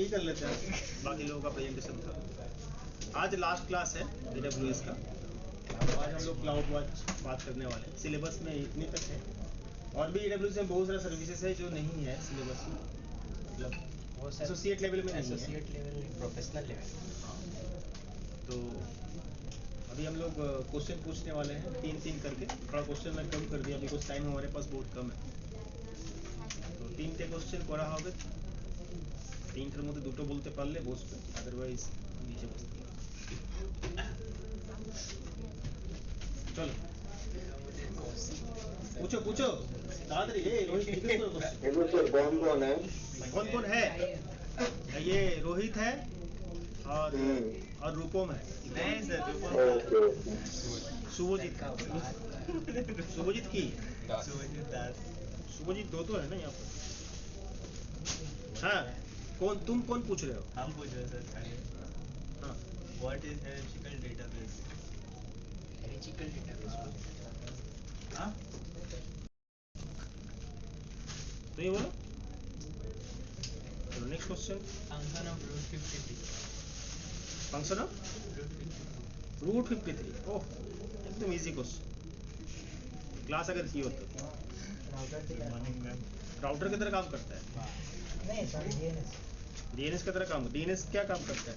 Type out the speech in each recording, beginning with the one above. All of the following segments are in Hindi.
यही कर लेते हैं, बाकी लोगों का प्रेजेंटेशन था। आज लास्ट क्लास है AWS का। आज हम लोग क्लाउड वॉच बात करने वाले हैं। सिलेबस में इतने तक है, और भी AWS में बहुत सारा सर्विसेज है जो नहीं है सिलेबस में, मतलब वो एसोसिएट लेवल में नहीं है, एसोसिएट लेवल, प्रोफेशनल लेवल। हाँ। तो अभी हम लोग क्वेश्चन पूछने वाले हैं 3-3 करके। थोड़ा क्वेश्चन मैं कम कर दिया बिकॉज टाइम हमारे पास बहुत कम है। तो 3টে क्वेश्चन করা হবে, 3টের মধ্যে 2টো বলতে পারলে বসবে, अदरवाइज নিচে বসতে হবে। চলো पूछो पूछो ताड़ाताड़ी। ए रोहित जिज्ञेस करो क्वेश्चन। हेलो सर, कौन है? कौन है? ये रोहित है और रूपम है। नहीं सर, ओके। शुभजीत का शुभजीत की सुभजीत दास। शुभजीत दो तो है ना यहाँ पर। हाँ, तुम कौन पूछ रहे हो? हम पूछ रहे सर खाली। हाँ, what is hierarchical database? Hierarchical database. हाँ, तो ये बोलो। Next question. Function of root 53। Function of root 53। Oh, एकदम इजी क्वेश्चन। क्लास अगर की हो तो मॉर्निंग मैम। राउटर की तरह काम करता है। नहीं सॉरी, डीएनएस की तरह काम। डीएनएस क्या काम करता है?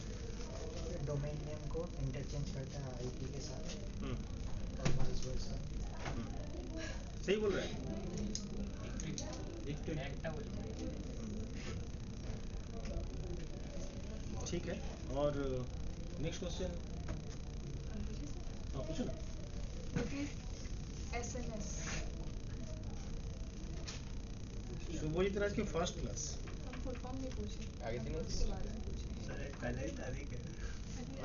डोमेन नेम को इंटरचेंज करता है आईपी के साथ हम्म, और वाइस वर्सा। सही बोल रहा है। একটা বলি। ठीक है, और नेक्स्ट क्वेश्चन। हाँ पूछो ना। SMS शुभजीत राज की फर्स्ट क्लास हम फुल फॉर्म नहीं पूछे, आगे दिन उसके बारे में पूछे। सर पहले ही तारीख है।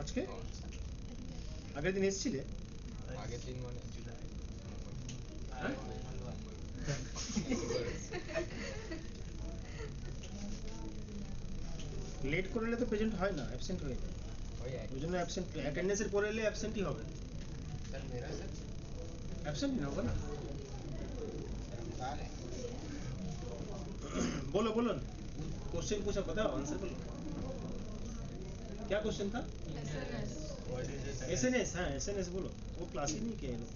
आज के আগের দিন এসেছিলে? আগের দিন মানে জুলাই। হ্যাঁ? লেট করে এলে তো প্রেজেন্ট হয় না, অ্যাবসেন্ট হয়ে যায়। ওই ওই জন্য অ্যাবসেন্ট, অ্যাটেন্ডেন্সের পরে এলে অ্যাবসেন্টই হবে। सर मेरा सर অ্যাবসেন্ট না होगा ना। साल है। बोलो बोलो, क्वेश्चन पूछा, बताओ आंसर बोलो। क्या क्वेश्चन था? SMS what is SNS. हाँ एसएनएस बोलो। वो क्लास ही नहीं किया ये लोग।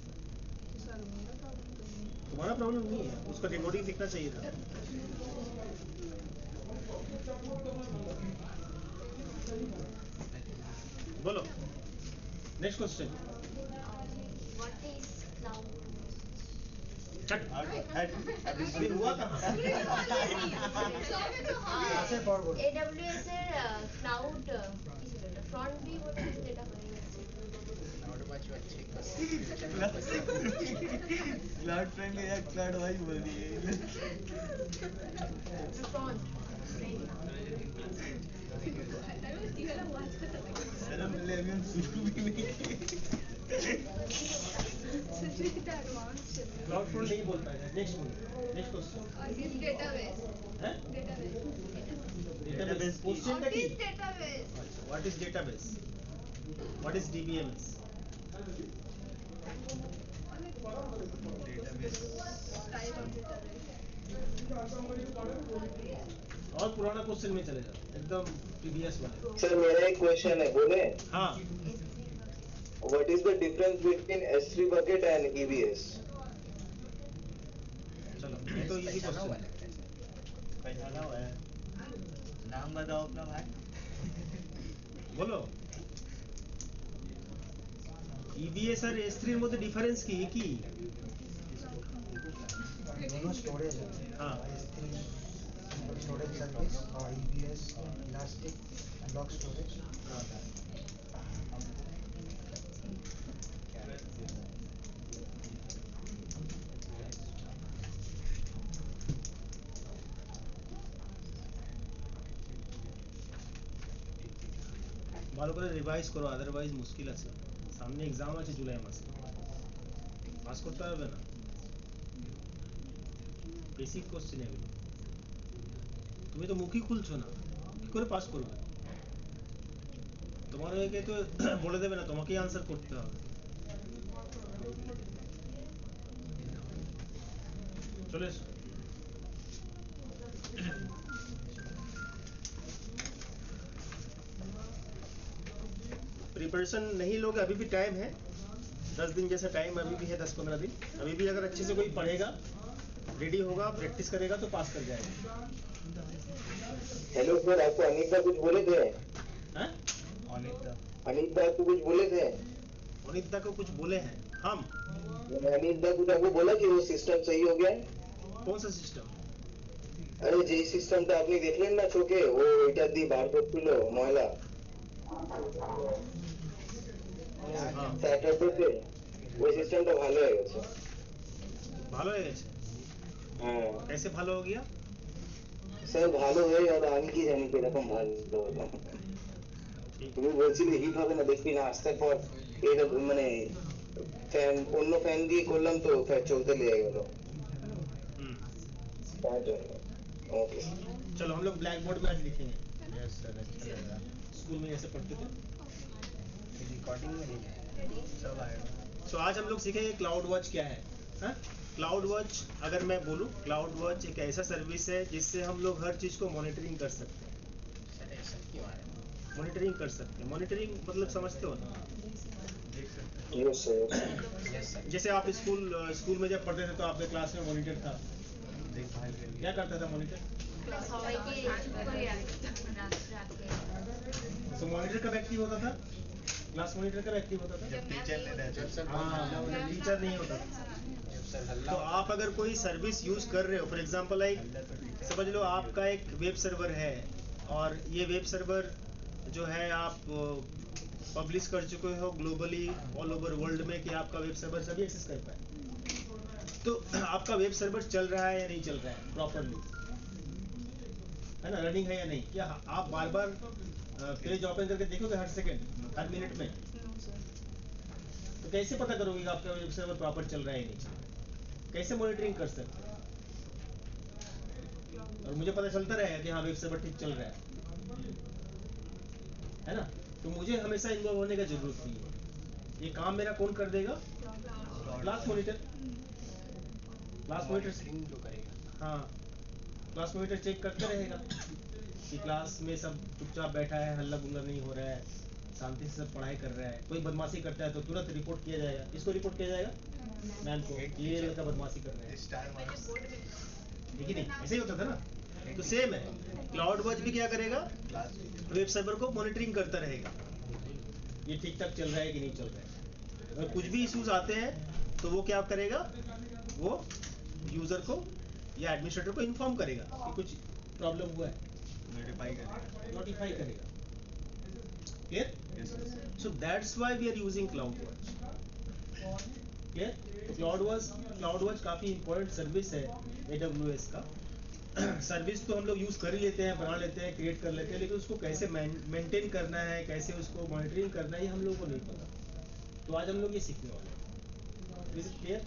सर मेरा प्रॉब्लम तो नहीं है। तुम्हारा प्रॉब्लम नहीं है, उसका रिकॉर्डिंग दिखना चाहिए था। बोलो next question. What is cloud? अभी हुआ कहाँ? ऐसे फॉरवर्ड AWS এর ক্লাউড ফ্রন্ট ভিউ যেটা হয়ে গেছে। क्लाउड वॉच अच्छे क्लाउड फ्रेंड या क्लाउड वाइज बोल दिए। फ्रंट सर हम लेवल शुरू भी नहीं किए। एडवांस चल क्लाउड फ्रंट नहीं बोलता है। नेक्स्ट बोलो, नेक्स्ट क्वेश्चन। डेटाबेस हैं? डेटाबेस डेटाबेस क्वेश्चन का की। Database what is database? What is DBMS? Database type of database और पुराना क्वेश्चन में चले जाओ, एकदम प्रीवियस वाले। सर मेरा एक क्वेश्चन है, बोले? हाँ, What is the difference between S3 bucket and EBS? चलो ये तो इजी क्वेश्चन है। पहचाना हुआ है। नाम बताओ अपना भाई। बोलो। EBS और S3 এর মধ্যে ডিফারেন্স কি? কি? दोनों स्टोरेज है। हाँ। S3 सिंपल स्टोरेज सर्विस और EBS इलास्टिक ब्लॉक स्टोरेज। ভালো করে রিভাইজ করো, আদারওয়াইজ মুশকিল আছে। সামনে এক্সাম আছে জুলাই মাসে, পাস করতে পারবে না। বেসিক কোশ্চেন এগুলো, তুমি তো মুখই খুলছো না, কি করে পাস করবে? তোমার হয়ে গিয়ে তো বলে দেবে না, তোমাকেই আনসার করতে হবে। চলে এসো। प्रिपरेशन नहीं लोगे अभी भी टाइम है, 10 दिन जैसा टाइम अभी भी है, 10-15 दिन अभी भी। अगर अच्छे से कोई पढ़ेगा, रेडी होगा, प्रैक्टिस करेगा तो पास कर जाएगा। हेलो सर, आपको अनिता कुछ बोले थे? हैं? अनिता आपको कुछ बोले थे? अनिता को कुछ बोले हैं हम? अनिता कुछ आपको बोला कि वो सिस्टम सही हो गया है? कौन सा सिस्टम? अरे जे সিস্টেমটা আপনি দেখলেন না চোখে, ও এটা দিয়ে বার করছিল ময়লা हाँ, স্যাটারডেতে, ওই সিস্টেমটা ভালো হয়ে গেছে। ভালো হয়ে গেছে। হ্যাঁ कैसे ভালো हो गया? স্যার ভালো হয়ে গেল, আমি কি জানি কিরকম ভালো হলো। তুমি বলছিলে হিট হবে না, দেখবি না আস্তে পর এটা মানে ফ্যান, অন্য ফ্যান দিয়ে করলাম তো ফ্যান চলতে লেগে গেল हम्म, তার জন্য। ओके चलो हम लोग ब्लैक बोर्ड में आज लिखेंगे, यस सर, अच्छा लगा। स्कूल में जैसे पढ़ते थे। रिकॉर्डिंग में नहीं है, सब आएगा। सो आज हम लोग सीखेंगे क्लाउड वॉच क्या है। हाँ? क्लाउड वॉच अगर मैं बोलूँ, क्लाउड वॉच एक ऐसा सर्विस है जिससे हम लोग हर चीज़ को मॉनिटरिंग कर सकते हैं। सर ऐसा क्यों आ रहा मॉनिटरिंग कर सकते हैं। मॉनिटरिंग मतलब समझते हो ना? Yes sir. है? यस सर, जैसे आप स्कूल में जब पढ़ते थे तो आपके क्लास में मॉनिटर था, देखभाल के लिए। क्या करता था मॉनिटर? तो मॉनिटर कब एक्टिव होता था? क्लास मॉनिटर कब एक्टिव होता था? जब टीचर ने रहता, जब सर हाँ, जब टीचर नहीं होता था। जब सर तो हल्ला आप अगर कोई सर्विस यूज कर रहे हो, फॉर एग्जांपल लाइक समझ लो आपका एक वेब सर्वर है, और ये वेब सर्वर जो है आप पब्लिश कर चुके हो ग्लोबली ऑल ओवर वर्ल्ड में कि आपका वेब सर्वर सभी एक्सेस कर पाए, तो आपका वेब सर्वर चल रहा है या नहीं चल रहा है प्रॉपरली, है ना, रनिंग है या नहीं? क्या आप बार बार पेज ओपन करके देखोगे हर सेकंड, हर मिनट में? तो कैसे पता करोगे कि आपका वेब सर्वर प्रॉपर चल रहा है या नहीं चल रहा है? कैसे मॉनिटरिंग कर सकते हो? और मुझे पता चलता रहेगा कि हाँ वेब सर्वर ठीक चल रहा है ना? तो मुझे हमेशा इन्वॉल्व होने का जरूरत नहीं है। ये काम मेरा कौन कर देगा? Class monitor. Class monitor monitoring जो करेगा। हाँ, क्लास मॉनिटर चेक करते रहेगा कि क्लास में सब चुपचाप बैठा है, हल्ला गुल्ला नहीं हो रहा है, शांति से सब पढ़ाई कर रहा है। कोई बदमाशी करता है तो तुरंत रिपोर्ट किया जाएगा। इसको रिपोर्ट किया जाएगा मैम को, ये लड़का बदमाशी कर रहा है, स्टार मार्क्स। ठीक है नहीं? ऐसे ही होता था ना? तो सेम है, क्लाउड वॉच भी क्या करेगा? क्लास वेब सर्वर को मॉनिटरिंग करता रहेगा, ये ठीक ठाक चल रहा है कि नहीं चल रहा है। अगर कुछ भी इश्यूज आते हैं तो वो क्या करेगा? वो यूजर को या एडमिनिस्ट्रेटर को इन्फॉर्म करेगा कि कुछ प्रॉब्लम हुआ है, नोटिफाई करेगा। Clear? So that's why we are using CloudWatch. Clear? तो क्लाउड वॉच काफी इंपॉर्टेंट सर्विस है AWS का। सर्विस तो हम लोग यूज कर ही लेते हैं, बना लेते हैं, क्रिएट कर लेते हैं, लेकिन उसको कैसे मेंटेन करना है, कैसे उसको मॉनिटरिंग करना है, ये हम लोगों को नहीं पता। तो आज हम लोग ये सीखने वाले हैं। Is it clear?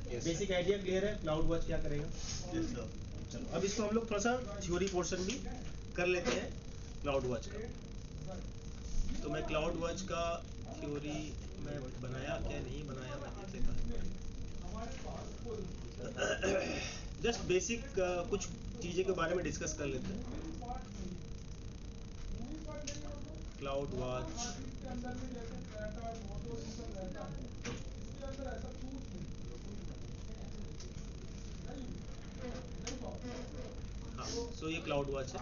Yes, basic idea clear है क्लाउड वॉच क्या करेगा? चलो अब इसको हम लोग थोड़ा सा थ्योरी पोर्शन भी कर लेते हैं क्लाउड वॉच का। तो मैं क्लाउड वॉच का थ्योरी मैं बनाया क्या नहीं बनाया मैं देख लेता हूँ। जस्ट बेसिक कुछ चीज़ें के बारे में डिस्कस कर लेते हैं। क्लाउड वॉच हाँ, सो ये क्लाउड वॉच है,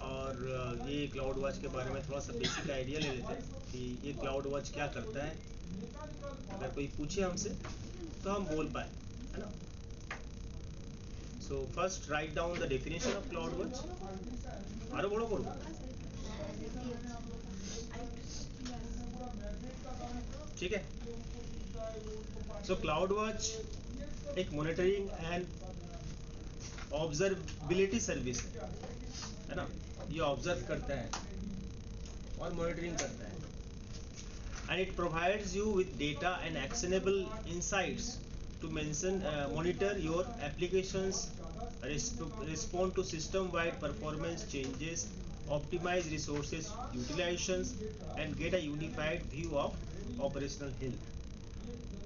और ये क्लाउड वॉच के बारे में थोड़ा सा बेसिक आइडिया ले लेते हैं कि ये क्लाउड वॉच क्या करता है। अगर कोई पूछे हमसे तो हम बोल पाए, है ना? So first write down the definition of cloud watch. आरो बड़ो करो, ठीक है? सो क्लाउड वॉच एक मॉनिटरिंग एंड ऑब्जर्वेबिलिटी सर्विस है ना? ये ऑब्जर्व करता है और मॉनिटरिंग करता है, and it provides you with data and actionable insights to monitor your applications, respond to system-wide performance changes, optimize resources utilizations, and get a unified view of operational health,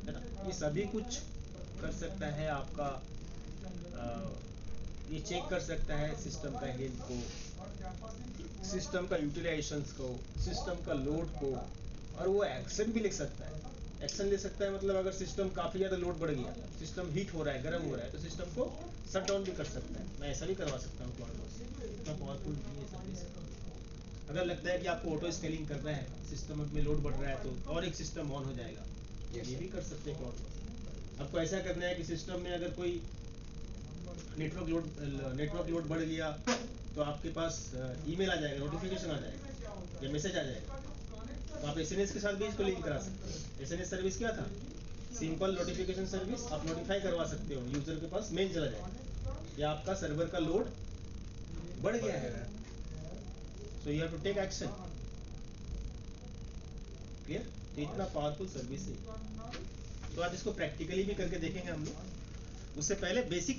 है ना? ये सभी कुछ कर सकता है आपका, ये चेक कर सकता है सिस्टम का हेल्थ को, सिस्टम का यूटिलाइजेशंस को, सिस्टम का लोड को, और वो एक्शन भी लिख सकता है। एक्शन ले सकता है मतलब अगर सिस्टम काफ़ी ज़्यादा लोड बढ़ गया, सिस्टम हीट हो रहा है, गर्म हो रहा है, तो सिस्टम को शट डाउन भी कर सकता है। मैं ऐसा भी करवा सकता हूँ क्लाउडवर्क्स से, इतना पावरफुल भी है सर्विस। अगर लगता है कि आपको ऑटो स्केलिंग करना है, सिस्टम में लोड बढ़ रहा है, तो और एक सिस्टम ऑन हो जाएगा, ये भी कर सकते हैं क्लाउडवर्क्स। आपको ऐसा करना है कि सिस्टम में अगर कोई नेटवर्क लोड बढ़ गया, तो आपके पास ईमेल आ जाएगा, नोटिफिकेशन आ जाएगा या मैसेज आ जाएगा, तो आप एसएनएस के साथ भी इसको लिंक करा सकते हैं। एसएनएस सर्विस क्या था? Simple notification service. आप नोटिफाई करवा सकते हो, यूजर के पास मेल चला जाएगा या आपका सर्वर का लोड बढ़ गया है, so you have to take action. Clear? तो इतना पावरफुल सर्विस है। तो आज इसको प्रैक्टिकली भी करके देखेंगे हम लोग। उससे पहले बेसिक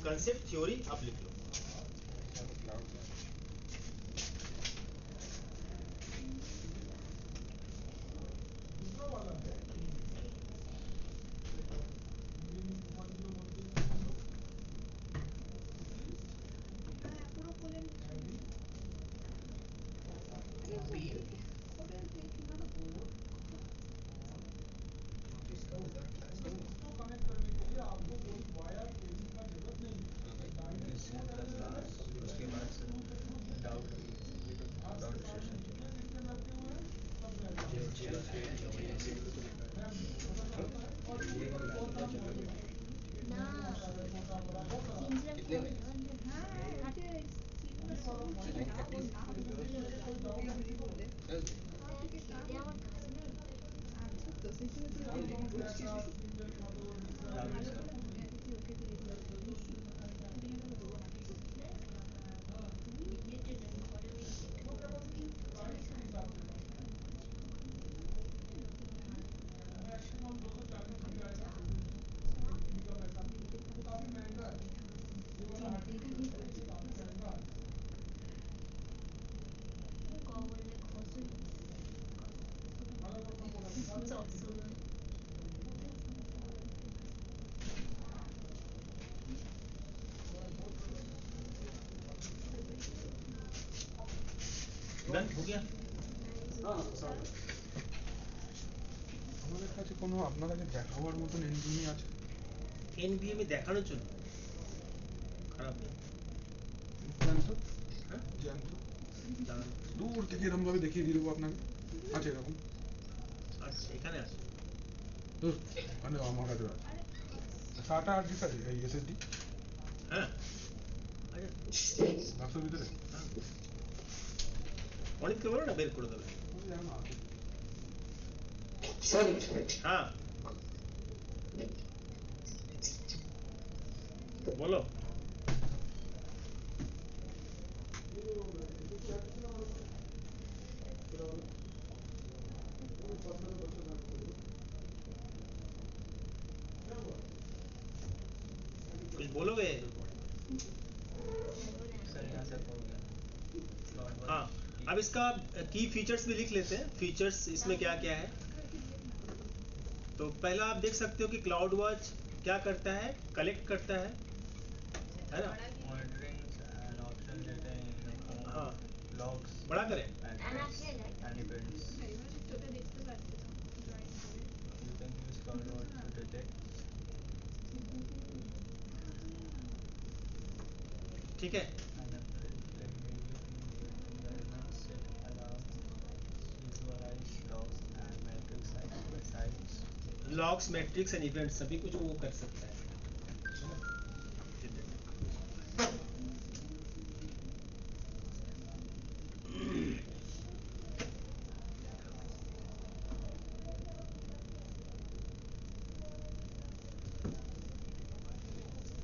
कंसेप्ट थ्योरी आप लिख लो। उसके बाद डाउट सेशन डन हो गया। আমাদের কাছে কোনো আপনার কাছে দেখাবার মতন এনজিনি আছে? এনবিএম এ দেখানোর জন্য খারাপ নেই। জ্যান্ত হ্যাঁ, জ্যান্ত দাঁড়ান। দূর থেকে এরকম ভাবে দেখিয়ে দিয়ে দেবো আপনাকে, আছে এরকম? আচ্ছা, এখানে আছে। ধুর, মানে আমার কাছে আছে। SATA হার্ড ডিস্ক আছে, এই SSD হ্যাঁ, আচ্ছা, বাক্সের ভিতরে? হ্যাঁ। অনেককে বলো না বের করে দেবে। জানো আছে। স্যার হ্যাঁ, বলো। कुछ बोलोगे? सर यहाँ से हो गया। हाँ, अब इसका की फीचर्स भी लिख लेते हैं। फीचर्स इसमें क्या क्या है। तो पहला आप देख सकते हो कि क्लाउड वॉच क्या करता है, कलेक्ट करता है ना? मॉनिटरिंग एंड ऑप्शन देते हैं। हाँ, लॉग्स बड़ा करें। And events. You can use CloudWatch to detect. ठीक है, लॉग्स, मैट्रिक्स एंड इवेंट सभी कुछ वो कर सकता है।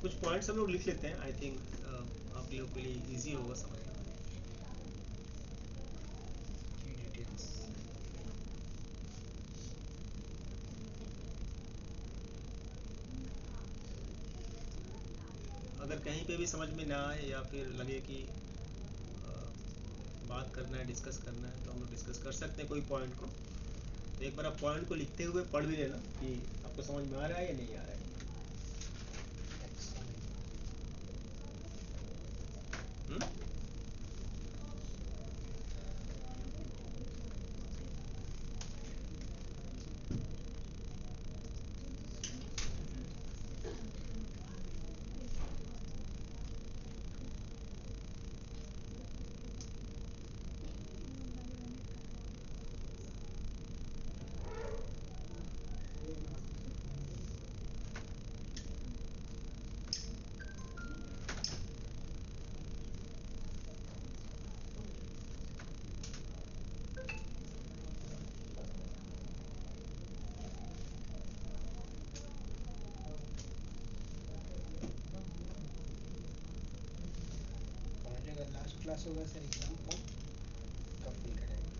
कुछ पॉइंट्स हम लोग लिख लेते हैं। आई थिंक आप लोगों के लिए इजी होगा समझना। अगर कहीं पे भी समझ में ना आए या फिर लगे कि बात करना है, डिस्कस करना है, तो हम लोग डिस्कस कर सकते हैं कोई पॉइंट को। तो एक बार आप पॉइंट को लिखते हुए पढ़ भी लेना कि आपको समझ में आ रहा है या नहीं आ रहा है। क्लास होगा सर एग्जाम फॉर्म कब फिल करेंगे?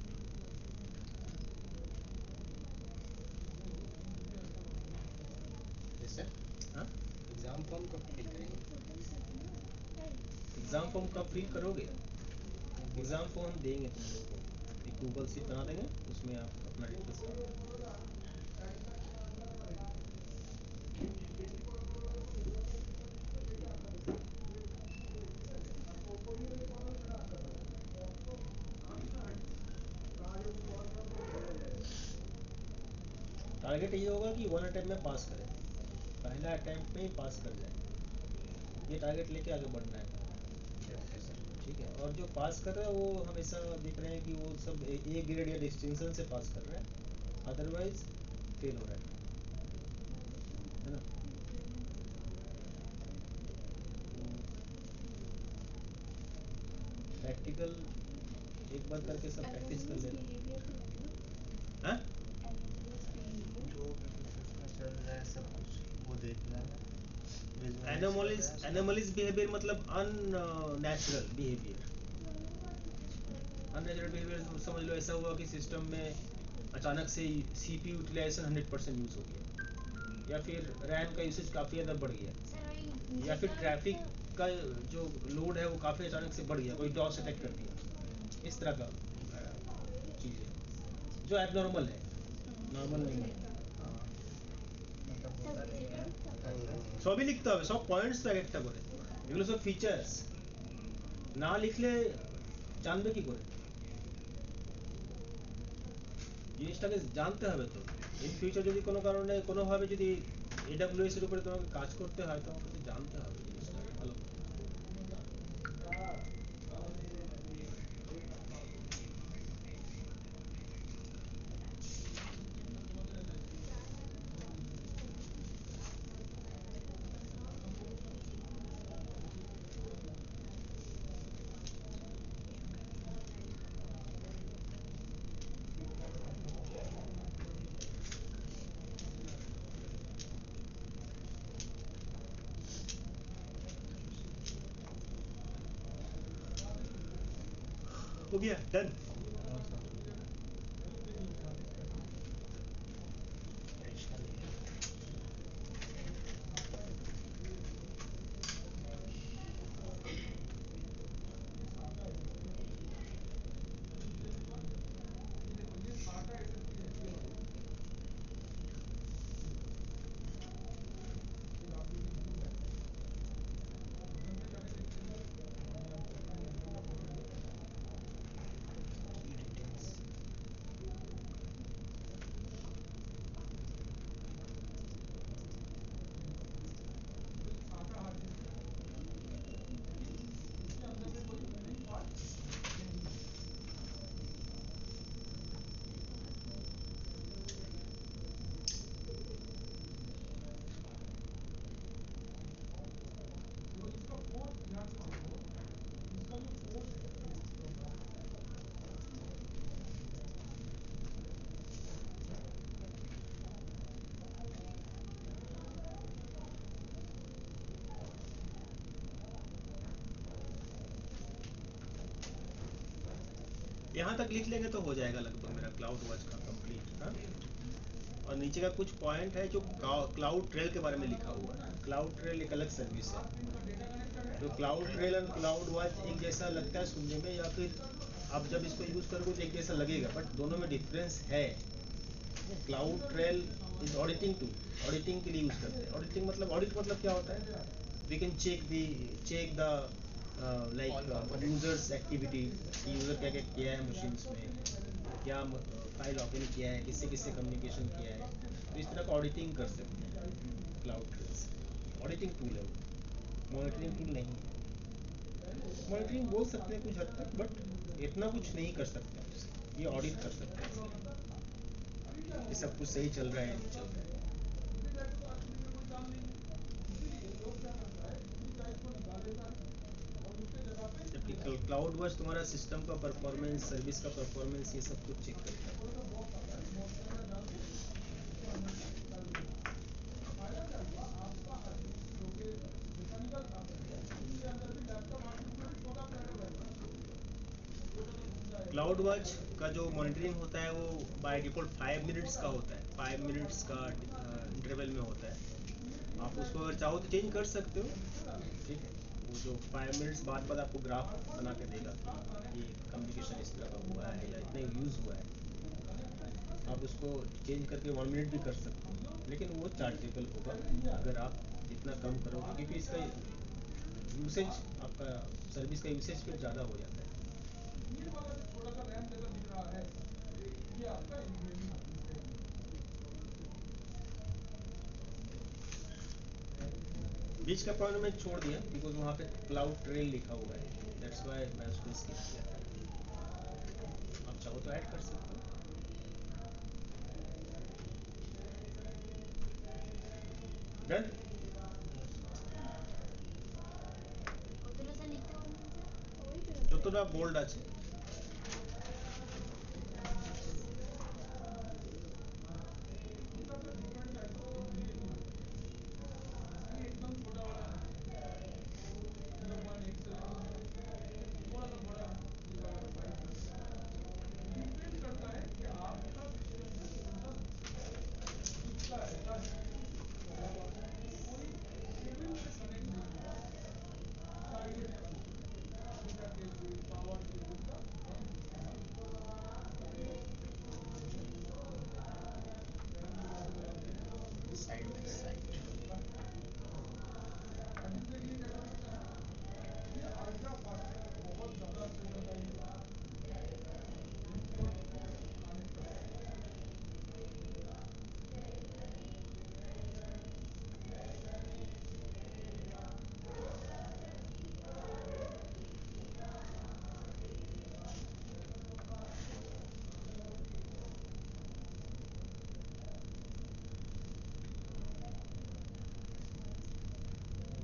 यस सर, हाँ, एग्जाम फॉर्म कब फिल करेंगे? एग्जाम फॉर्म कब फिल करोगे? एग्जाम फॉर्म देंगे तुम लोगों को, एक गूगल शीट बना देंगे, उसमें आप अपना डिटेल्स डालो। टारगेट ये होगा कि 1 अटेम्प्ट में पास करें, पहला अटेम्प्ट में ही पास कर जाए, ये टारगेट लेके आगे बढ़ना है। Okay sir. ठीक है, और जो पास कर रहा है वो हमेशा देख रहे हैं कि वो सब ए ग्रेड या डिस्टिंक्शन से पास कर रहे हैं, अदरवाइज फेल हो रहा है ना। प्रैक्टिकल एक बार करके सब प्रैक्टिस कर लेना। हाँ, जो उसमें चल रहा है सब कुछ वो देखना है। एनोमलीज बिहेवियर मतलब अननेचुरल बिहेवियर। अननेचुरल बिहेवियर समझ लो ऐसा हुआ कि सिस्टम में अचानक से CPU यूटिलाइजेशन 100% यूज हो गया, या फिर रैम का यूसेज काफ़ी ज़्यादा बढ़ गया, या फिर ट्रैफिक का जो लोड है वो काफ़ी अचानक से बढ़ गया, कोई डॉस अटैक कर दिया, इस तरह का चीज़ें जो एबनॉर्मल है, नॉर्मल नहीं है। मतलब होता नहीं है ऐसा। সবই লিখতে হবে, সব পয়েন্টস তো একটা করে, এগুলো সব ফিচার্স না লিখলে জানবে কি করে? জিনিসটাকে জানতে হবে তো। ইন ফিউচার যদি কোনো কারণে কোনোভাবে যদি AWS এর উপরে তোমাকে কাজ করতে হয়, তোমাকে তো জানতে হবে জিনিসটা ভালো করে। हो गया, डन। यहाँ तक लिख लेंगे तो हो जाएगा लगभग मेरा क्लाउड वॉच का कंप्लीट। हाँ, और नीचे का कुछ पॉइंट है जो क्लाउड ट्रेल के बारे में लिखा हुआ है। क्लाउड ट्रेल एक अलग सर्विस है, तो क्लाउड ट्रेल और क्लाउड वॉच एक जैसा लगता है सुनने में, या फिर आप जब इसको यूज़ करोगे तो एक जैसा लगेगा, बट दोनों में डिफरेंस है। Cloud trail is auditing tool, auditing के लिए यूज़ करते हैं। ऑडिटिंग मतलब, ऑडिट मतलब क्या होता है? We can check the like users activity, user क्या क्या किया है मशीन्स में, क्या फाइल ओपन किया है, किससे किससे कम्युनिकेशन किया है, तो इस तरह का ऑडिटिंग कर सकते हैं क्लाउड ट्रेल्स। ऑडिटिंग टूल है वो, मॉनिटरिंग टूल नहीं है। मॉनिटरिंग बोल सकते हैं कुछ हद तक, बट इतना कुछ नहीं कर सकते हैं उससे। ये ऑडिट कर सकते हैं कि सब कुछ सही चल रहा है या नहीं चल रहा है। जबकि क्लाउड वॉच तुम्हारा सिस्टम का परफॉर्मेंस, सर्विस का परफॉर्मेंस, ये सब कुछ चेक करता है। क्लाउड वॉच का जो मॉनिटरिंग होता है वो बाय डिफॉल्ट 5 मिनट्स का होता है, 5 मिनट्स का इंटरवल में होता है। आप उसको अगर चाहो तो चेंज कर सकते हो, ठीक है। वो जो 5 मिनट्स बाद आपको ग्राफ बना के देगा कि ये कम्युनिकेशन इस तरह का हुआ है या इतना यूज़ हुआ है। आप उसको चेंज करके 1 मिनट भी कर सकते हो, लेकिन वो चार्जेबल होगा अगर आप जितना कम करोगे, क्योंकि इसका यूसेज, आपका सर्विस का यूसेज फिर ज़्यादा हो जाता है। बीच का पॉइंट में छोड़ दिया बिकॉज वहाँ पे क्लाउड ट्रेल लिखा हुआ है, दैट्स व्हाई मैं उसको स्किप किया। आप चाहो तो ऐड कर सकते हो। डन। কতটা স্যার লিখতে বললেন স্যার? ওই তো যতটা বোল্ড আছে। Side by side.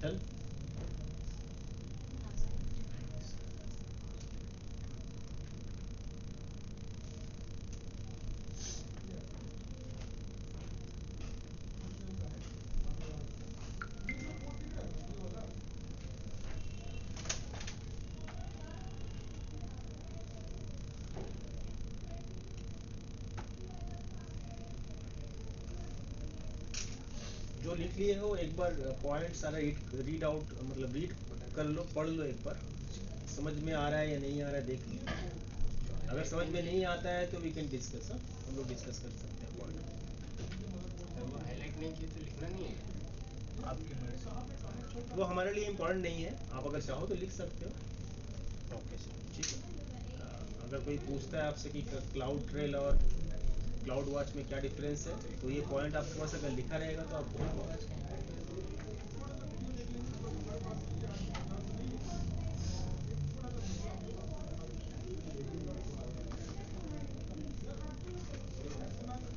डन। जो लिख लिए हो एक बार पॉइंट सारा रीड आउट, मतलब रीड कर लो, पढ़ लो एक बार, समझ में आ रहा है या नहीं आ रहा है देख लो। अगर समझ में नहीं आता है तो वी कैन डिस्कस, हम लोग डिस्कस कर सकते हैं पॉइंट। वो हाईलाइट नहीं किए तो लिखना नहीं है, आपकी मर्जी। वो हमारे लिए इम्पोर्टेंट नहीं है, आप अगर चाहो तो लिख सकते हो। ओके सर, ठीक है। अगर कोई पूछता है आपसे कि क्लाउड ट्रेल और क्लाउड वॉच में क्या डिफरेंस है, तो ये पॉइंट आपके पास अगर लिखा रहेगा तो आप बोल दो।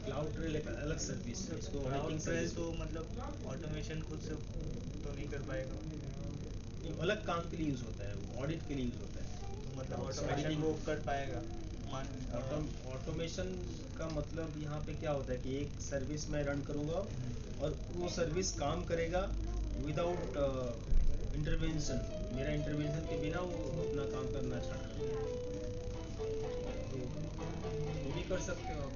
क्लाउड ट्रेल एक अलग सर्विस है, इसको क्लाउड ऑडिटिंग ट्रेल सर्विस, तो मतलब ऑटोमेशन खुद से तो नहीं कर पाएगा, ये अलग काम के लिए यूज़ होता है, वो ऑडिट के लिए यूज़ होता है। तो मतलब ऑटोमेशन वो कर पाएगा। ऑटोमेशन का मतलब यहाँ पे क्या होता है कि एक सर्विस मैं रन करूँगा और वो सर्विस काम करेगा विदाउट इंटरवेंशन, मेरा इंटरवेंशन के बिना वो अपना काम करना स्टार्ट कर देगा। तो वो भी कर सकते हो आप,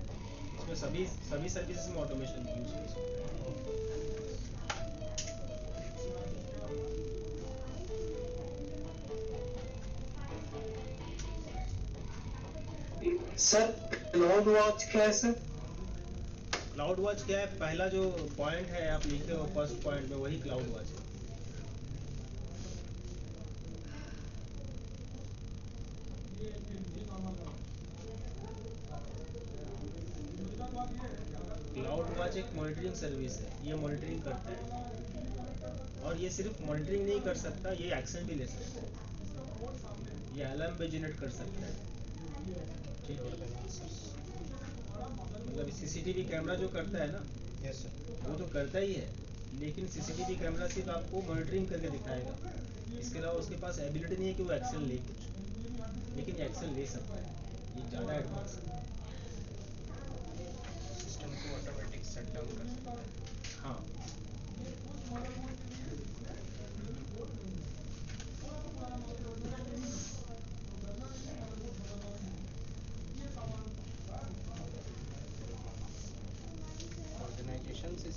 इसमें सभी सर्विसेज में ऑटोमेशन यूज कर सकते हैं। सर क्लाउड वॉच क्या है सर? क्लाउड वॉच क्या है, पहला जो पॉइंट है आप लिखे हो फर्स्ट पॉइंट में, वही क्लाउड वॉच है। क्लाउड वॉच एक मॉनिटरिंग सर्विस है, ये मॉनिटरिंग करता है, और ये सिर्फ मॉनिटरिंग नहीं कर सकता, ये एक्शन भी ले सकता है, ये अलार्म भी जनरेट कर सकता है, ठीक है। मतलब सीसीटीवी कैमरा जो करता है ना, यस सर। वो तो करता ही है, लेकिन सीसीटीवी कैमरा सिर्फ आपको मॉनिटरिंग करके दिखाएगा, इसके अलावा उसके पास एबिलिटी नहीं है कि वो एक्शन ले कुछ, लेकिन एक्शन ले सकता है, ये ज़्यादा एडवांस है। सिस्टम को ऑटोमेटिक शट डाउन कर सकता है। हाँ,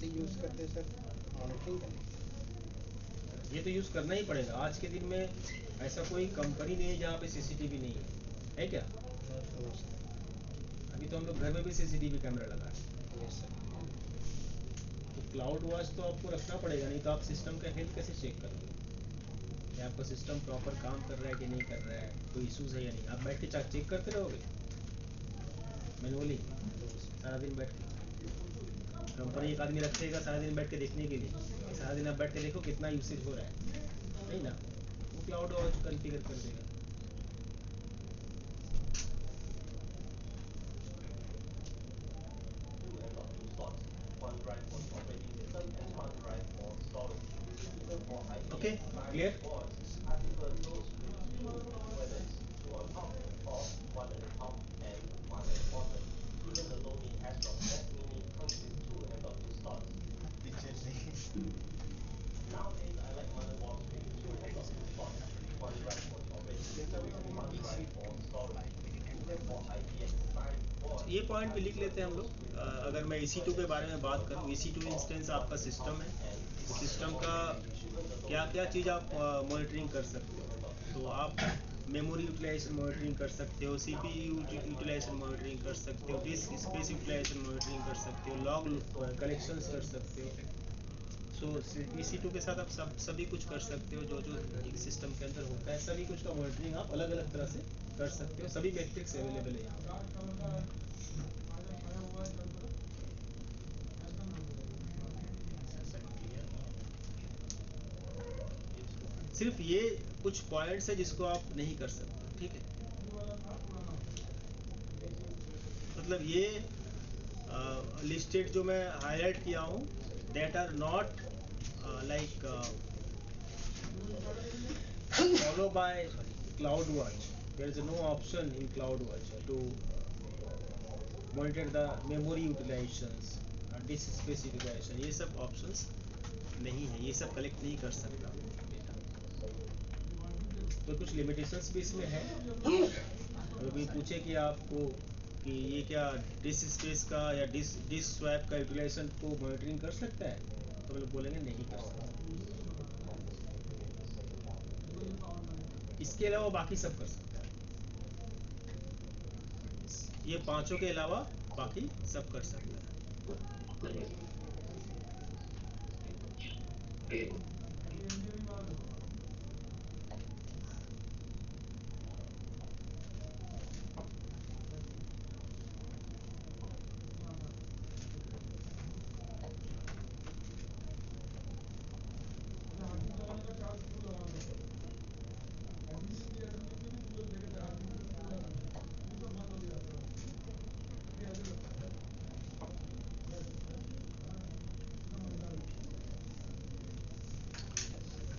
कैसे यूज करते हैं सर मॉनिटरिंग करने? ये तो यूज़ करना ही पड़ेगा। आज के दिन में ऐसा कोई कंपनी नहीं है जहाँ पे सीसीटीवी नहीं है क्या? अभी तो हम लोग घर में भी सीसीटीवी कैमरा लगा है। Yes sir. तो क्लाउड वॉच तो आपको रखना पड़ेगा, नहीं तो आप सिस्टम का हेल्थ कैसे चेक करोगे कि आपका सिस्टम प्रॉपर काम कर रहा है कि नहीं कर रहा है, कोई इश्यूज है या नहीं। आप बैठ के चेक करते रहोगे मैनुअली सारा दिन बैठ के। कंपनी एक आदमी रखेगा सारा दिन बैठ के देखने के लिए, सारा दिन आप बैठ के देखो कितना यूसेज हो रहा है, नहीं ना। वो क्लाउड वॉच कॉन्फ़िगर कर देगा। Okay clear? ये पॉइंट भी लिख लेते हैं हम लोग। अगर मैं EC2 के बारे में बात करूँ, EC2 इंस्टेंस आपका सिस्टम है। सिस्टम का क्या क्या चीज़ आप मॉनिटरिंग कर सकते हो। तो आप मेमोरी यूटिलाइजेशन मॉनिटरिंग कर सकते हो, CPU यूटिलाइजेशन मॉनिटरिंग कर सकते हो, डिस्क स्पेस यूटिलाइजेशन मॉनिटरिंग कर सकते हो, लॉग कलेक्शंस कर सकते हो। सो EC2 के साथ आप सभी कुछ कर सकते हो जो एक सिस्टम के अंदर होता है। सभी कुछ का मॉनिटरिंग आप अलग अलग तरह से कर सकते हो। सभी मैट्रिक्स अवेलेबल है यहाँ। सिर्फ ये कुछ पॉइंट्स है जिसको आप नहीं कर सकते, ठीक है। मतलब ये लिस्टेड जो मैं हाईलाइट किया हूँ, that are not like follow by CloudWatch. There is no option in CloudWatch to monitor the memory utilisations, disk space utilisation. ये सब ऑप्शंस नहीं है, ये सब कलेक्ट नहीं कर सकता। तो कुछ लिमिटेशंस भी इसमें है। अगर कोई पूछे कि आपको कि ये क्या डिस्क स्पेस का या डिस्क स्वैप का यूटिलाइजेशन को मॉनिटरिंग कर सकता है, तो हम लोग बोलेंगे नहीं कर सकता। इसके अलावा बाकी सब कर सकता है। ये पांचों के अलावा बाकी सब कर सकता है।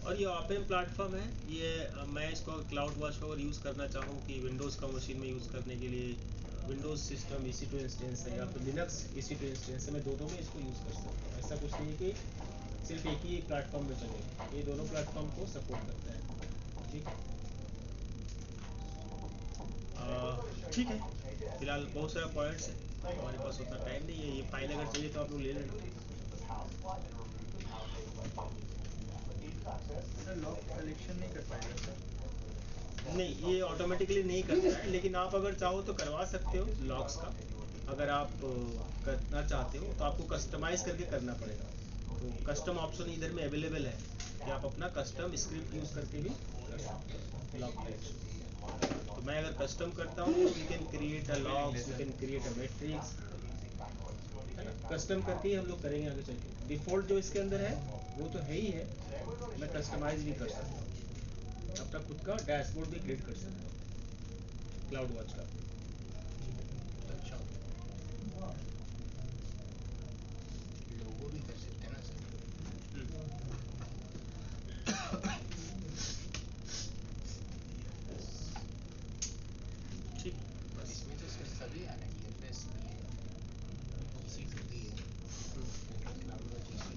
और ये ओपन प्लेटफॉर्म है। ये मैं इसको क्लाउड वॉच को अगर यूज़ करना चाहूँ कि विंडोज़ का मशीन में यूज़ करने के लिए विंडोज़ सिस्टम EC2 इंस्टेंस है या फिर लिनक्स EC2 इंस्टेंस है, मैं दोनों में इसको यूज़ कर सकता हूँ। ऐसा कुछ नहीं है कि सिर्फ एक ही प्लेटफॉर्म में चलेगा। ये दोनों प्लेटफॉर्म को सपोर्ट करता है, ठीक है। ठीक है, फिलहाल बहुत सारा पॉइंट्स है, हमारे पास उतना टाइम नहीं है। ये फाइल अगर चाहिए तो आप लोग ले लेना। लॉग कलेक्शन नहीं कर पाएगा सर? नहीं, ये ऑटोमेटिकली नहीं करता है, लेकिन आप अगर चाहो तो करवा सकते हो लॉग्स का। अगर आप करना चाहते हो तो आपको कस्टमाइज करके करना पड़ेगा। तो कस्टम ऑप्शन इधर में अवेलेबल है कि आप अपना कस्टम स्क्रिप्ट यूज़ करके भी कर सकते हो लॉग कलेक्शन। तो मैं अगर कस्टम करता हूँ तो we can create a logs, we can create a matrix, है ना। कस्टम करके ही हम लोग करेंगे आगे चल के। डिफ़ॉल्ट जो इसके अंदर है वो तो है ही है, मैं कस्टमाइज भी कर सकता हूँ, अपना खुद का डैशबोर्ड भी क्रिएट कर सकता हूँ क्लाउड वॉच का। लोगो भी कर सकते हैं ना सर? ठीक, बस इसमें तो सर सभी आ रहे हैं, EFS भी है, EC2 भी है, cloud watch EC2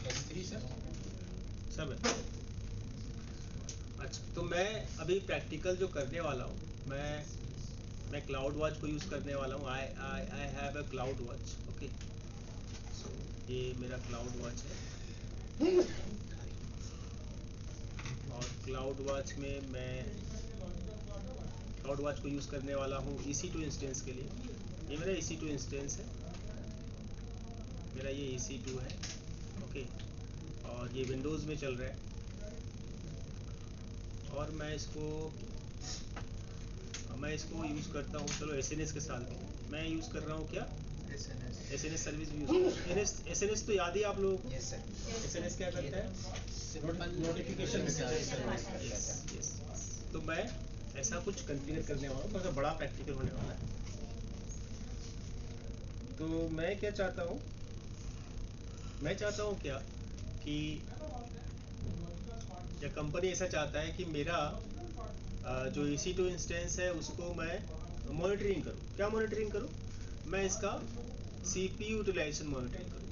S3 sir सब है। अच्छा, तो मैं अभी प्रैक्टिकल जो करने वाला हूँ, मैं क्लाउड वॉच को यूज़ करने वाला हूँ। I have a cloud watch, okay. ये मेरा क्लाउड वॉच है और क्लाउड वॉच में मैं क्लाउड वॉच को यूज़ करने वाला हूँ EC2 इंस्टेंस के लिए। ये मेरा EC2 इंस्टेंस है, मेरा ये EC2 है, ओके। और ये विंडोज़ में चल रहा है और मैं इसको यूज़ करता हूँ। चलो SNS के साथ मैं यूज़ कर रहा हूँ क्या, SNS सर्विस भी यूज़ कर रहा हूँ। SNS तो याद ही आप लोगों को। Yes sir. SNS क्या करता है, नोटिफिकेशन। तो मैं ऐसा कुछ कॉन्फ़िगर करने वाला हूँ, थोड़ा बड़ा प्रैक्टिकल होने वाला है। तो मैं क्या चाहता हूँ, क्या कि या कंपनी ऐसा चाहता है कि मेरा जो EC2 इंस्टेंस है उसको मैं मॉनिटरिंग करूँ। क्या मॉनिटरिंग करूँ, मैं इसका CPU यूटिलाइजेशन मॉनिटरिंग करूँ।